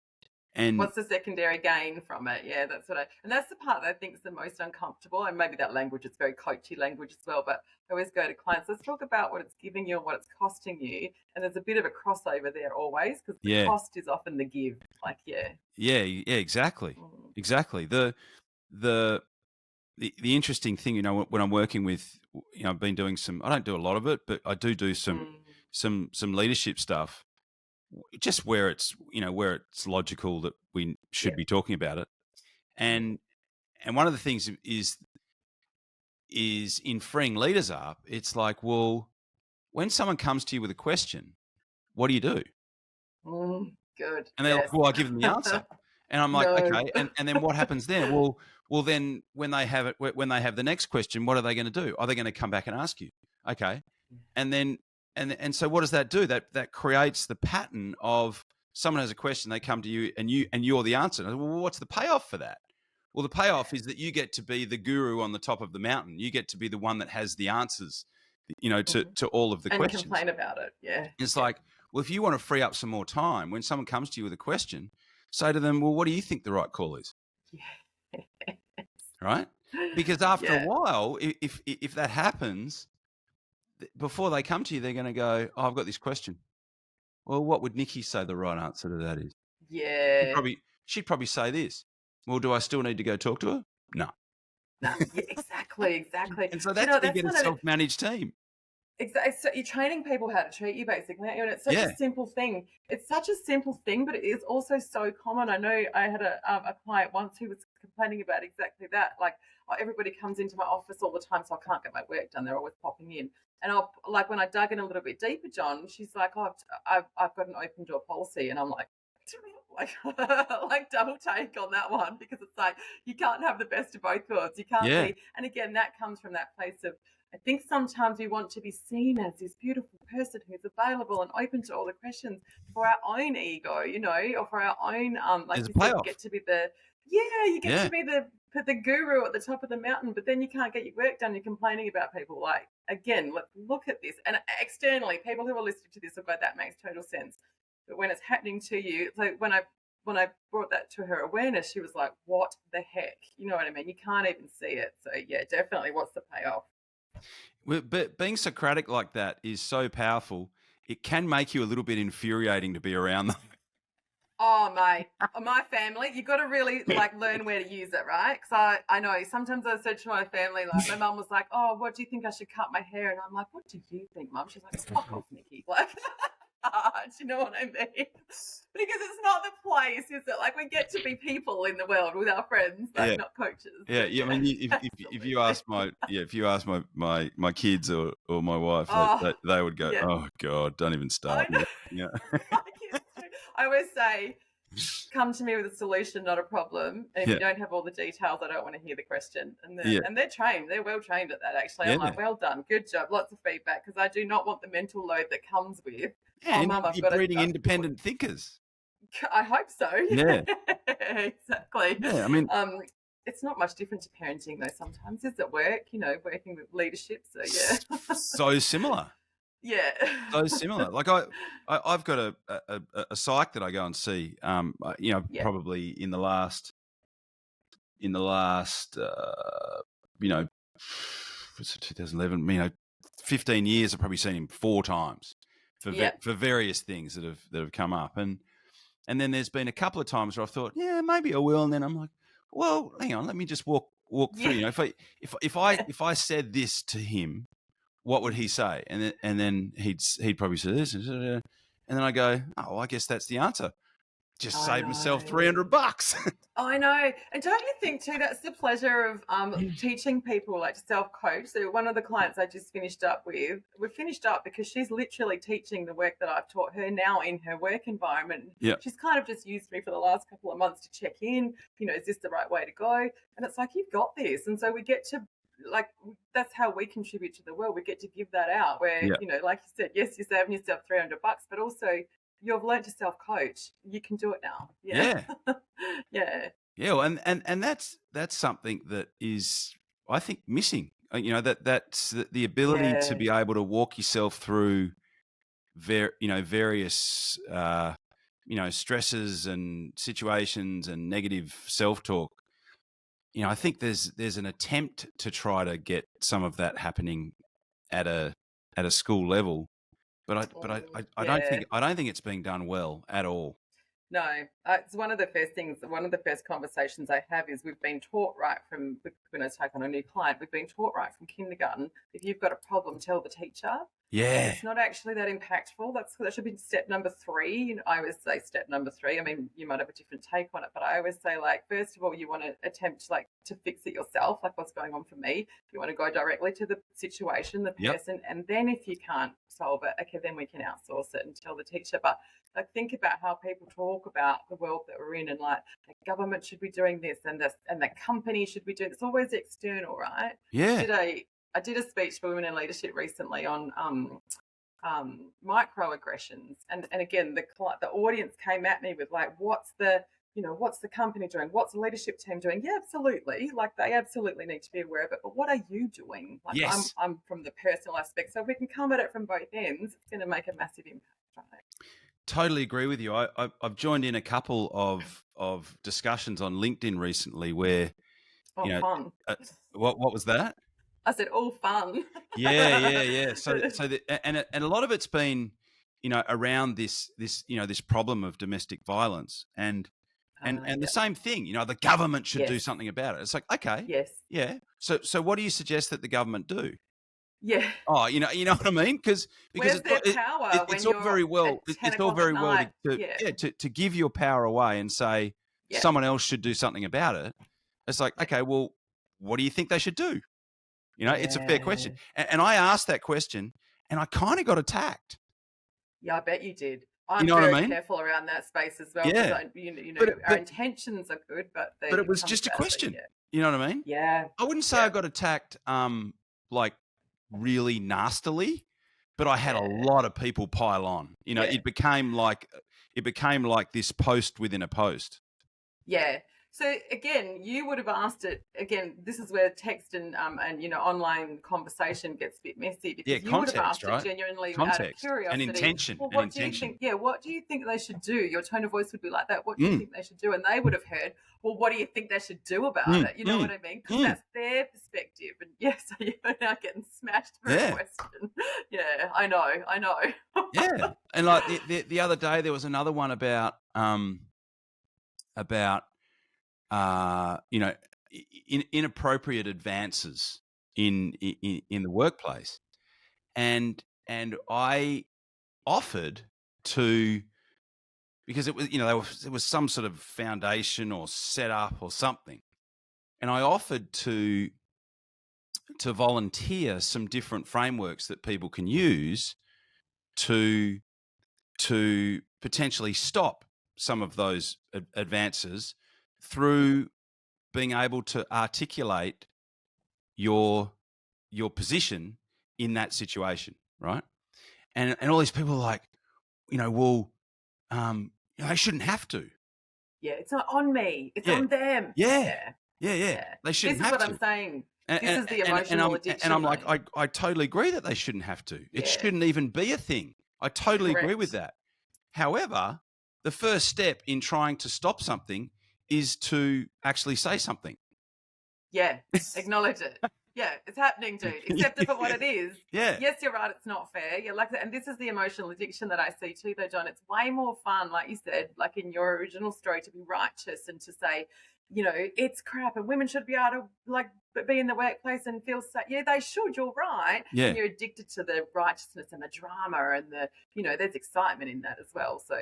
S1: what's the secondary gain from it? Yeah, that's the part that I think is the most uncomfortable. And maybe that language is very coachy language as well. But I always go to clients, let's talk about what it's giving you and what it's costing you. And there's a bit of a crossover there always, because the cost is often the give. Like,
S3: yeah, exactly, exactly. The interesting thing, when I'm working with, I've been doing I don't do a lot of it, but I do some leadership stuff, just where it's, where it's logical that we should be talking about it. And one of the things is in freeing leaders up, it's like, well, when someone comes to you with a question, what do you do?
S1: Good.
S3: And they're like, well, I give them the answer. And I'm like, okay. And then what happens then? Well, then when they have the next question, what are they going to do? Are they going to come back and ask you? Okay. And then, and so what does that do? That creates the pattern of someone has a question, they come to you and you're the answer. Well, what's the payoff for that? Well, the payoff is that you get to be the guru on the top of the mountain. You get to be the one that has the answers, to all of the questions.
S1: And complain about it. Yeah.
S3: It's like, well, if you want to free up some more time, when someone comes to you with a question, say to them, well, what do you think the right call is?
S1: Yeah.
S3: Right? Because after a while, if that happens, before they come to you, they're going to go, oh, I've got this question. Well, what would Nicky say the right answer to that is?
S1: Yeah.
S3: She'd probably say this. Well, do I still need to go talk to her? No.
S1: Yeah, exactly.
S3: And so that's how you get a self-managed team.
S1: Exactly. So you're training people how to treat you, basically. And it's such a simple thing. It's such a simple thing, but it is also so common. I know I had a client once who was complaining about exactly that. Like, everybody comes into my office all the time, so I can't get my work done. They're always popping in. And when I dug in a little bit deeper, John, she's like, oh, I've got an open door policy. And I'm like double take on that one, because it's like, you can't have the best of both worlds. You can't be. And again, that comes from that place of, I think sometimes we want to be seen as this beautiful person who's available and open to all the questions for our own ego, or for our own, like you said, you get to be to be the guru at the top of the mountain, but then you can't get your work done. You're complaining about people. Like, again, let's look at this. And externally, people who are listening to this will go, that makes total sense. But when it's happening to you, so when I when I brought that to her awareness, she was like, what the heck? You know what I mean? You can't even see it. So, yeah, definitely. What's the payoff?
S3: But being Socratic like that is so powerful. It can make you a little bit infuriating to be around them.
S1: Oh, mate, my family, you've got to really learn where to use it, right? Because I know sometimes I said to my family, like my mum was like, oh, what do you think I should cut my hair? And I'm like, what do you think, Mum? She's like, fuck off, Nicky. Like, do you know what I mean? Because it's not the place, is it? Like we get to be people in the world with our friends, not coaches.
S3: Yeah, yeah. I mean, if you ask my kids or my wife, they would go, oh God, don't even start. Yeah.
S1: I always say, come to me with a solution, not a problem. And if you don't have all the details, I don't want to hear the question. And they're trained. They're well trained at that, actually. I'm like, well done. Good job. Lots of feedback, because I do not want the mental load that comes with, Mum,
S3: you're breeding independent thinkers.
S1: I hope so.
S3: Yeah.
S1: Exactly.
S3: Yeah, I mean...
S1: it's not much different to parenting, though, sometimes. It's at work, working with leadership. So, yeah.
S3: So similar.
S1: Yeah.
S3: So similar. Like I've got a psych that I go and see, probably in the last, what's it, 2011, 15 years, I've probably seen him 4 times for various things that have come up. And then there's been a couple of times where I've thought, yeah, maybe I will. And then I'm like, well, hang on, let me just walk through. If I said this to him, what would he say? And then he'd probably say this, and then I go, oh, well, I guess that's the answer. Just save myself $300.
S1: I know. And don't you think too, that's the pleasure of teaching people like to self-coach. So one of the clients I just finished up with, we finished up because she's literally teaching the work that I've taught her now in her work environment.
S3: Yeah.
S1: She's kind of just used me for the last couple of months to check in, is this the right way to go? And it's like, you've got this. And so we get to, that's how we contribute to the world. We get to give that out where, like you said, yes, you're saving yourself $300, but also you've learned to self-coach. You can do it now. Yeah. Yeah.
S3: Yeah. Well, and that's something that is, I think, missing. That's the ability to be able to walk yourself through various stresses and situations and negative self-talk. I think there's an attempt to try to get some of that happening at a school level, but I don't think it's being done well at all.
S1: No, it's one of the first conversations I have is we've been taught right from when I take on a new client, we've been taught right from kindergarten, if you've got a problem, tell the teacher.
S3: Yeah.
S1: It's not actually that impactful. That should be step number 3. I always say step number 3. I mean, you might have a different take on it, but I always say, first of all, you want to attempt to fix it yourself, like what's going on for me. You want to go directly to the situation, the person, and then if you can't solve it, okay, then we can outsource it and tell the teacher. But think about how people talk about the world that we're in, and the government should be doing this, and the company should be doing this. It's always external, right?
S3: Yeah.
S1: I did a speech for women in leadership recently on microaggressions, and again the audience came at me with what's the company doing? What's the leadership team doing? Yeah, absolutely. They absolutely need to be aware of it. But what are you doing?
S3: Yes.
S1: I'm from the personal aspect. So if we can come at it from both ends, it's going to make a massive impact, right?
S3: Totally agree with you. I've joined in a couple of discussions on LinkedIn recently where,
S1: fun.
S3: What was that?
S1: I said, all fun.
S3: Yeah. So and a lot of it's been, around this problem of domestic violence and the same thing, the government should do something about it. It's like, okay.
S1: Yes.
S3: Yeah. So what do you suggest that the government do?
S1: Yeah.
S3: Oh, you know what I mean? Because it's all very well. It's all very well to give your power away and say someone else should do something about it. It's like, okay, well, what do you think they should do? It's a fair question. And I asked that question, and I kind of got attacked.
S1: Yeah, I bet you did. I'm very careful around that space as well.
S3: Yeah.
S1: Our intentions are good, but
S3: it was just a question. You know what I mean?
S1: Yeah.
S3: I wouldn't say I got attacked really nastily, but I had a lot of people pile on. It became like this post within a post.
S1: Yeah. So again, you would have asked it again. This is where text and online conversation gets a bit messy, because you would have asked it genuinely out of curiosity
S3: and intention.
S1: Well, what do you think? Yeah, what do you think they should do? Your tone of voice would be like that. What do you think they should do? And they would have heard, well, what do you think they should do about it? You know what I mean? Because that's their perspective. And yes, you're now getting smashed for a question. Yeah, I know.
S3: Yeah, and like the other day, there was another one about inappropriate advances in the workplace, and I offered to, because it was there was some sort of foundation or setup or something, and I offered to volunteer some different frameworks that people can use to potentially stop some of those advances through being able to articulate your position in that situation, right? And all these people are like, they shouldn't have to.
S1: Yeah, it's not on me. It's on them.
S3: Yeah. They shouldn't have to.
S1: This is what I'm saying. This is the emotional addiction.
S3: And I'm like, I totally agree that they shouldn't have to. It shouldn't even be a thing. I totally agree with that. However, the first step in trying to stop something is to actually say something.
S1: Yeah, acknowledge it. Yeah, it's happening, dude. Accept it for what it is.
S3: Yeah.
S1: Yes, you're right. It's not fair. You're like that. And this is the emotional addiction that I see too, though, John. It's way more fun, like you said, like in your original story, to be righteous and to say, it's crap and women should be able to be in the workplace and feel safe. Yeah, they should. You're right.
S3: Yeah.
S1: And you're addicted to the righteousness and the drama and there's excitement in that as well. So.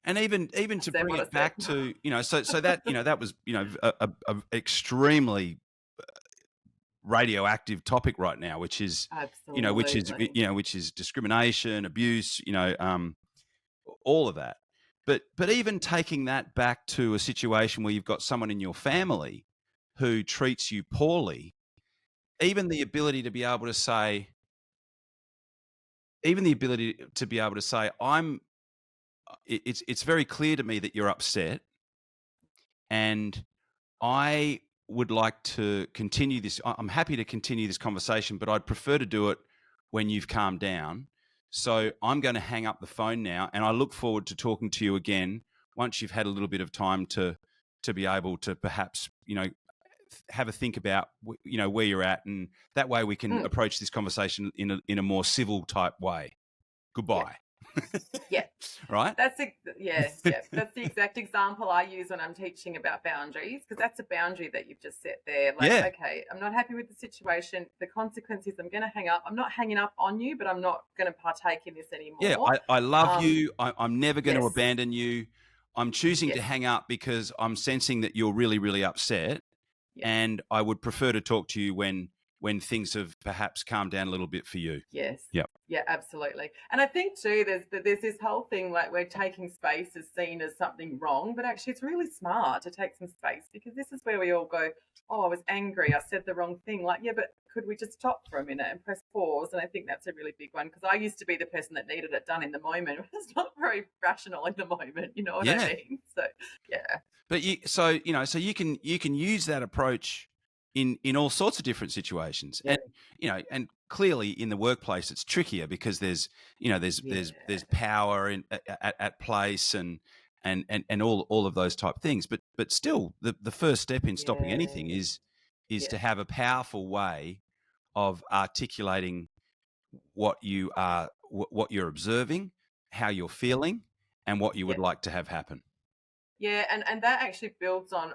S3: And even to bring it back to, so that, that was, a extremely radioactive topic right now, which is,
S1: absolutely.
S3: Which is discrimination, abuse, all of that. But even taking that back to a situation where you've got someone in your family who treats you poorly, even the ability to be able to say, it's very clear to me that you're upset, and I would like to continue this. I'm happy to continue this conversation, but I'd prefer to do it when you've calmed down. So I'm going to hang up the phone now, and I look forward to talking to you again once you've had a little bit of time to be able to perhaps, have a think about, where you're at, and that way we can approach this conversation in a more civil type way. Goodbye.
S1: Yeah.
S3: Right?
S1: That's That's the exact example I use when I'm teaching about boundaries, because that's a boundary that you've just set there. Okay, I'm not happy with the situation. The consequence is I'm going to hang up. I'm not hanging up on you, but I'm not going to partake in this anymore.
S3: Yeah, I love you. I'm never going to abandon you. I'm choosing to hang up because I'm sensing that you're really, really upset. Yeah. And I would prefer to talk to you when things have perhaps calmed down a little bit for you.
S1: Yes.
S3: Yep.
S1: Yeah, absolutely. And I think too, there's this whole thing like where taking space is seen as something wrong, but actually it's really smart to take some space, because this is where we all go, oh, I was angry, I said the wrong thing. Like, yeah, but could we just stop for a minute and press pause? And I think that's a really big one, because I used to be the person that needed it done in the moment. It's not very rational in the moment, you know what I mean? So, yeah.
S3: But you can use that approach in all sorts of different situations. Yeah. And and clearly in the workplace it's trickier because there's power at place and all of those type things. But still the first step in stopping anything is to have a powerful way of articulating what you're observing, how you're feeling, and what you would like to have happen.
S1: Yeah, and that actually builds on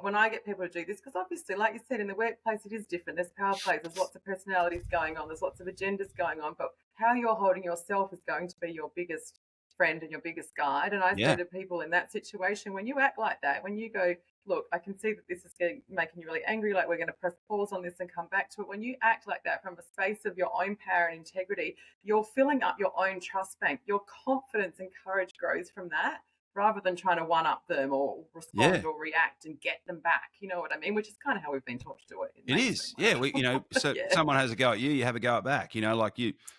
S1: when I get people to do this, because obviously, like you said, in the workplace it is different. There's power plays, there's lots of personalities going on, there's lots of agendas going on, but how you're holding yourself is going to be your biggest friend and your biggest guide. And I say to people in that situation, when you act like that, when you go, look, I can see that this is making you really angry, like we're going to press pause on this and come back to it. When you act like that from a space of your own power and integrity, you're filling up your own trust bank. Your confidence and courage grows from that, rather than trying to one-up them or respond or react and get them back. You know what I mean? Which is kind of how we've been taught to do it.
S3: It is. Yeah. So someone has a go at you, you have a go at back. Like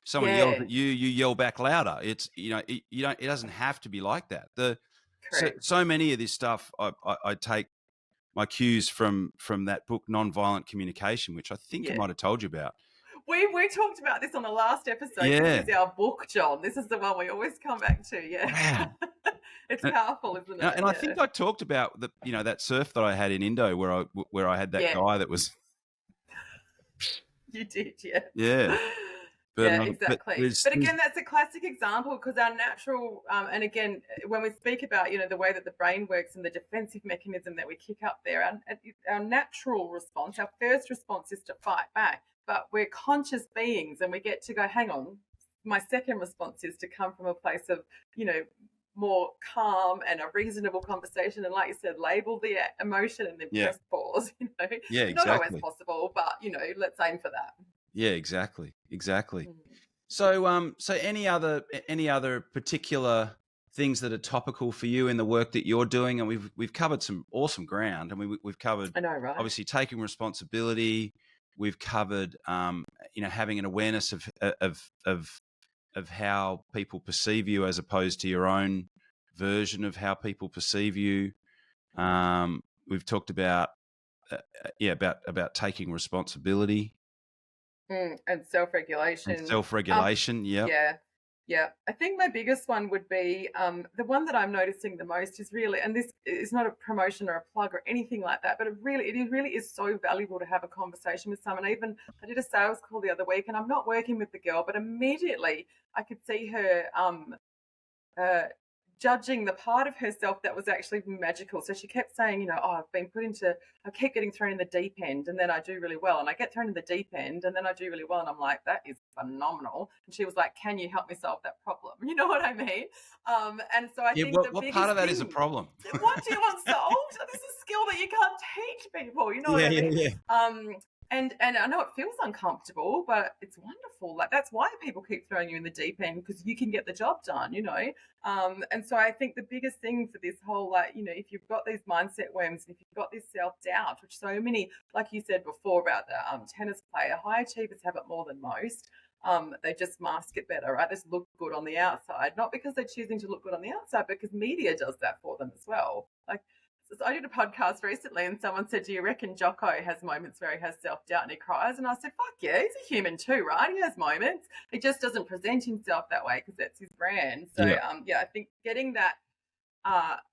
S3: someone yells at you, you yell back louder. It's, it doesn't have to be like that. So many of this stuff I take my cues from that book, Nonviolent Communication, which I think I might have told you about.
S1: We talked about this on the last episode.
S3: Yeah.
S1: This is our book, John. This is the one we always come back to. Yeah.
S3: Wow.
S1: It's powerful, isn't it?
S3: And I think I talked about that surf that I had in Indo where I had that guy that was.
S1: You did, yeah.
S3: Yeah.
S1: Yeah, exactly. But again, that's a classic example because our natural, and again, when we speak about, the way that the brain works and the defensive mechanism that we kick up there, our natural response, our first response is to fight back. But we're conscious beings and we get to go, hang on, my second response is to come from a place of, more calm and a reasonable conversation. And like you said, label the emotion and then press pause,
S3: Yeah, exactly.
S1: Not always possible, but, let's aim for that.
S3: Yeah, exactly. So, any other particular things that are topical for you in the work that you're doing? And we've covered some awesome ground, and we've covered,
S1: I know, right?
S3: Obviously, taking responsibility. We've covered, having an awareness of how people perceive you as opposed to your own version of how people perceive you. We've talked about, about taking responsibility.
S1: And self-regulation. Yeah. I think my biggest one would be the one that I'm noticing the most is really, and this is not a promotion or a plug or anything like that, but it really is so valuable to have a conversation with someone. Even I did a sales call the other week, and I'm not working with the girl, but immediately I could see her judging the part of herself that was actually magical. So she kept saying, I keep getting thrown in the deep end and then I do really well. And I get thrown in the deep end and then I do really well. And I'm like, that is phenomenal. And she was like, can you help me solve that problem? You know what I mean? And so I think
S3: what part of that is a problem?
S1: What do you want solved? This is a skill that you can't teach people. You know what I mean? Yeah. And I know it feels uncomfortable, but it's wonderful. Like that's why people keep throwing you in the deep end, because you can get the job done, And so I think the biggest thing for this whole, if you've got these mindset worms, if you've got this self-doubt, which so many, like you said before about the tennis player, high achievers have it more than most. They just mask it better, right? They just look good on the outside, not because they're choosing to look good on the outside, because media does that for them as well. So I did a podcast recently and someone said, do you reckon Jocko has moments where he has self-doubt and he cries? And I said, fuck yeah, he's a human too, right? He has moments. He just doesn't present himself that way because that's his brand. So, I think getting that,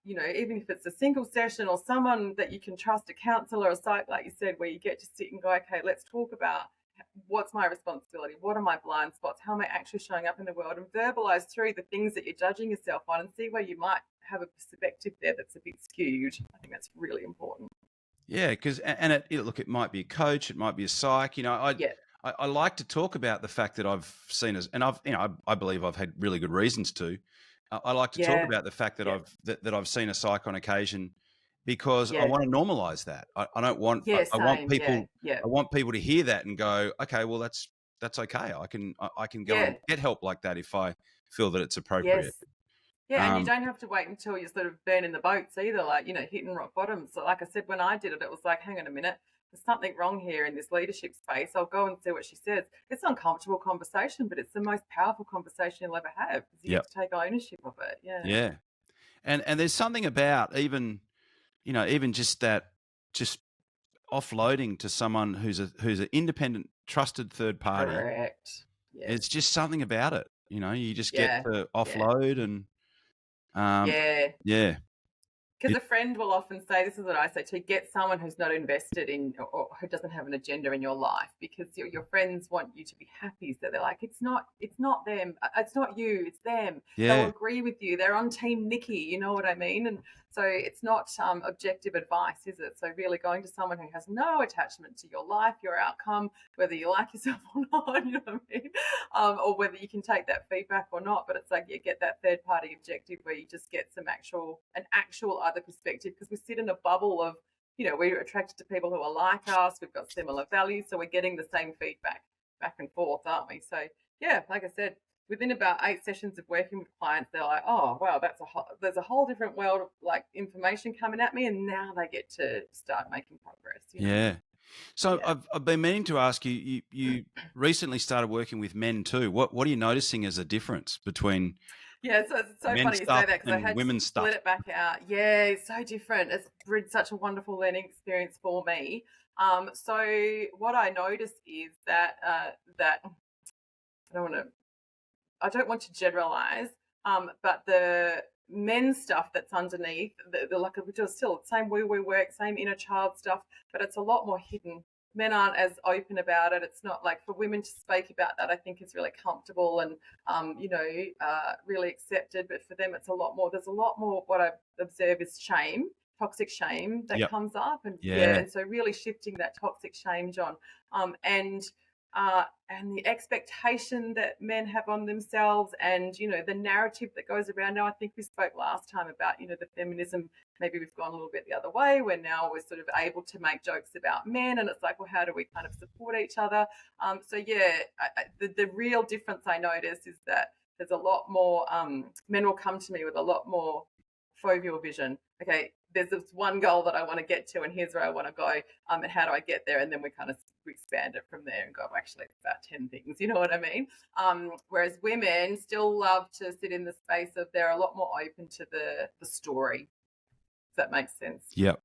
S1: even if it's a single session or someone that you can trust, a counsellor or a psych, like you said, where you get to sit and go, okay, let's talk about what's my responsibility? What are my blind spots? How am I actually showing up in the world? And verbalise through the things that you're judging yourself on and see where you might have a perspective there that's a bit skewed. I think that's really important.
S3: Yeah, because it might be a coach, it might be a psych. I like to talk about the fact that I've seen I believe I've had really good reasons to. I like to talk about the fact that I've seen a psych on occasion, because I want to normalize that. I don't want. I want people. I want people to hear that and go, okay, well that's okay. I can go and get help like that if I feel that it's appropriate.
S1: Yes. Yeah, and you don't have to wait until you're sort of burning the boats either, hitting rock bottom. So like I said, when I did it, it was like, hang on a minute, there's something wrong here in this leadership space. I'll go and see what she says. It's an uncomfortable conversation, but it's the most powerful conversation you'll ever have, because you get to take ownership of it. Yeah.
S3: Yeah. And there's something about even just that, just offloading to someone who's an independent, trusted third party.
S1: Correct. Yes.
S3: It's just something about it. You just get to offload and
S1: Because a friend will often say, this is what I say, to get someone who's not invested in or who doesn't have an agenda in your life, because your friends want you to be happy. So they're like, it's not them. It's not you. It's them.
S3: Yeah.
S1: They'll agree with you. They're on team Nicky. You know what I mean? And so it's not objective advice, is it? So really going to someone who has no attachment to your life, your outcome, whether you like yourself or not, you know what I mean? Or whether you can take that feedback or not. But it's like you get that third party objective where you just get an actual other perspective, because we sit in a bubble of, we're attracted to people who are like us. We've got similar values. So we're getting the same feedback back and forth, aren't we? So yeah, like I said, within about 8 sessions of working with clients, they're like, oh, wow, there's a whole different world of information coming at me. And now they get to start making progress.
S3: Yeah. So I've been meaning to ask you, you recently started working with men too. What are you noticing as a difference between
S1: Yeah, so it's so
S3: men's
S1: funny you
S3: stuff
S1: say that because I
S3: and
S1: had to
S3: women's stuff.
S1: split it back out. Yeah, it's so different. It's been such a wonderful learning experience for me. So what I noticed is that that I don't want to generalize, but the men's stuff that's underneath, the like, which is still the same woo-woo work, same inner child stuff, but it's a lot more hidden. Men aren't as open about it. It's not like for women to speak about that, I think is really comfortable and, really accepted. But for them, it's a lot more. There's a lot more what I observe is shame, toxic shame that
S3: Yep.
S1: comes up. And
S3: Yeah.
S1: and so really shifting that toxic shame, John, and the expectation that men have on themselves and, the narrative that goes around now. I think we spoke last time about, the feminism. Maybe we've gone a little bit the other way where now we're sort of able to make jokes about men and it's like, well, how do we kind of support each other? The real difference I notice is that there's a lot more, men will come to me with a lot more foveal vision. Okay, there's this one goal that I want to get to and here's where I want to go, and how do I get there? And then we kind of expand it from there and go, actually it's about 10 things, you know what I mean? Whereas women still love to sit in the space of they're a lot more open to the story, if that makes sense.
S3: Yep.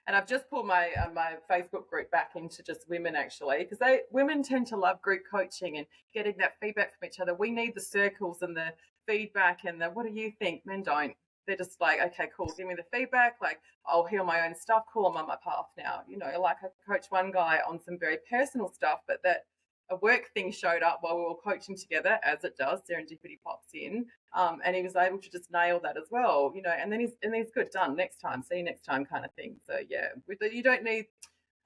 S1: And I've just pulled my my Facebook group back into just women, actually, because women tend to love group coaching and getting that feedback from each other. We need the circles and the feedback and the what do you think? Men don't. They're just like, okay, cool, give me the feedback. Like, I'll heal my own stuff. Cool, I'm on my path now. Like I coached one guy on some very personal stuff, but that a work thing showed up while we were coaching together, as it does. Serendipity pops in, and he was able to just nail that as well. And then he's good, done. Next time, see you next time, kind of thing. So yeah, you don't need.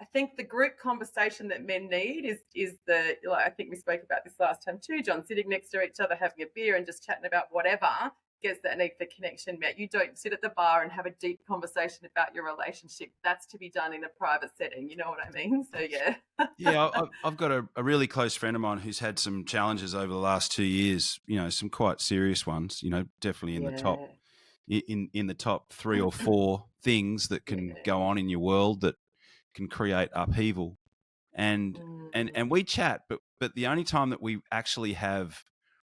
S1: I think the group conversation that men need is I think we spoke about this last time too, John, sitting next to each other, having a beer and just chatting about whatever gets that need for connection met. You don't sit at the bar and have a deep conversation about your relationship. That's to be done in a private setting. You know what I mean? So yeah.
S3: Yeah, I've got a really close friend of mine who's had some challenges over the last 2 years, some quite serious ones, definitely in the top in the top 3 or 4 things that can go on in your world that can create upheaval. And we chat, but the only time that we actually have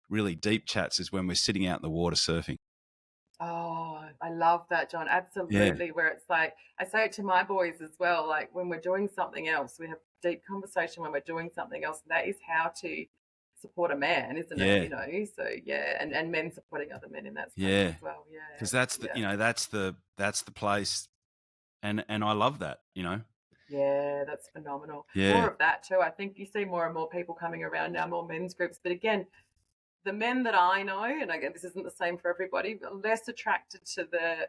S3: really deep chats is when we're sitting out in the water surfing.
S1: Oh, I love that, John. Absolutely. Yeah. Where it's like, I say it to my boys as well, like when we're doing something else, we have deep conversation when we're doing something else. That is how to support a man, isn't it? So yeah, and men supporting other men in that space as well. Yeah.
S3: Because that's the that's the place. And I love that,
S1: Yeah, that's phenomenal.
S3: Yeah.
S1: More of that too. I think you see more and more people coming around now, more men's groups. But again, the men that I know, and again, this isn't the same for everybody, but less attracted to the,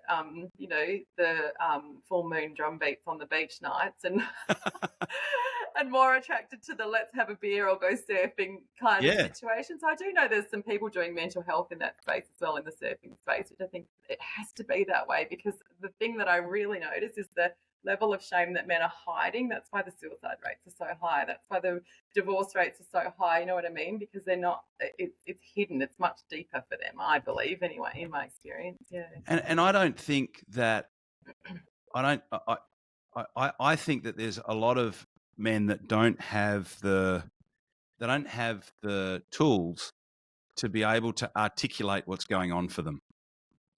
S1: full moon drum beats on the beach nights and and more attracted to the let's have a beer or go surfing kind of situations. I do know there's some people doing mental health in that space as well, in the surfing space, which I think it has to be that way because the thing that I really notice is the level of shame that men are hiding. That's why the suicide rates are so high. That's why the divorce rates are so high. You know what I mean? Because they're not. It's hidden. It's much deeper for them, I believe. Anyway, in my experience, yeah.
S3: And I don't think that. I think that there's a lot of men that don't have the tools to be able to articulate what's going on for them.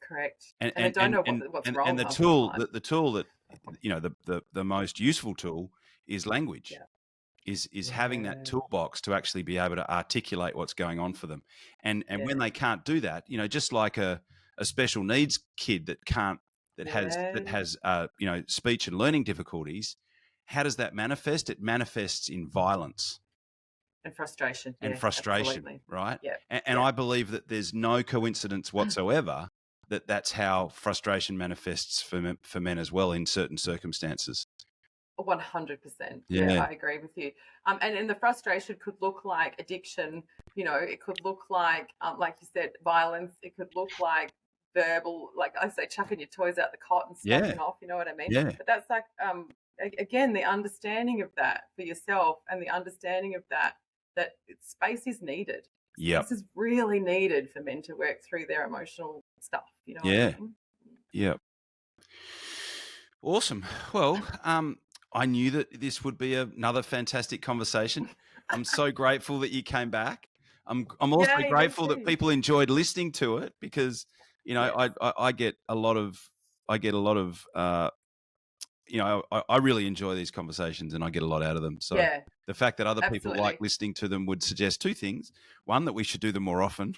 S1: Correct. And they don't know what's wrong.
S3: And the tool that the most useful tool is language.
S1: Yeah.
S3: Is having that toolbox to actually be able to articulate what's going on for them. And when they can't do that, just like a special needs kid that has speech and learning difficulties, how does that manifest? It manifests in violence.
S1: And frustration.
S3: And frustration, absolutely. Right?
S1: Yeah.
S3: And I believe that there's no coincidence whatsoever that's how frustration manifests for men as well in certain circumstances.
S1: 100%. Yeah, I agree with you. And the frustration could look like addiction. It could look like you said, violence. It could look like verbal, like I say, chucking your toys out the cot and stomping off. You know what I mean?
S3: Yeah.
S1: But that's like, again, the understanding of that for yourself and the understanding of that space is needed.
S3: Yeah.
S1: This is really needed for men to work through their emotional stuff. You know what I mean?
S3: Yeah. Awesome. Well, I knew that this would be another fantastic conversation. I'm so grateful that you came back. I'm also grateful that people enjoyed listening to it because, you know, I get a lot of you know, I really enjoy these conversations and I get a lot out of them. So the fact that other people like listening to them would suggest two things. One, that we should do them more often.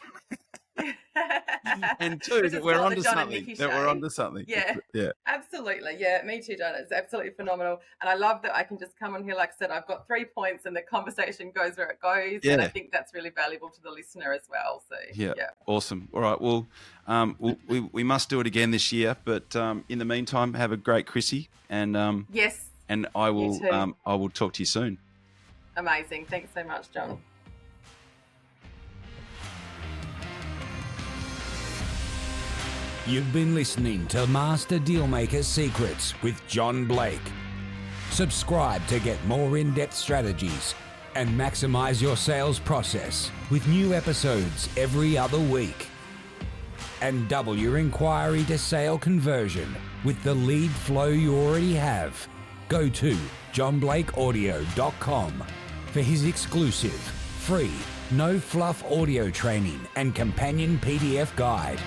S3: And two, that we're onto something.
S1: Yeah. Absolutely. Yeah, me too, John. It's absolutely phenomenal. And I love that I can just come on here, like I said, I've got 3 points and the conversation goes where it goes. Yeah. And I think that's really valuable to the listener as well. So yeah.
S3: Awesome. All right. Well, we must do it again this year. But in the meantime, have a great Chrissy. And
S1: yes.
S3: And I will talk to you soon.
S1: Amazing. Thanks so much, John.
S2: You've been listening to Master Dealmaker Secrets with John Blake. Subscribe to get more in-depth strategies and maximize your sales process with new episodes every other week. And double your inquiry to sale conversion with the lead flow you already have. Go to johnblakeaudio.com for his exclusive, free, no fluff audio training and companion PDF guide.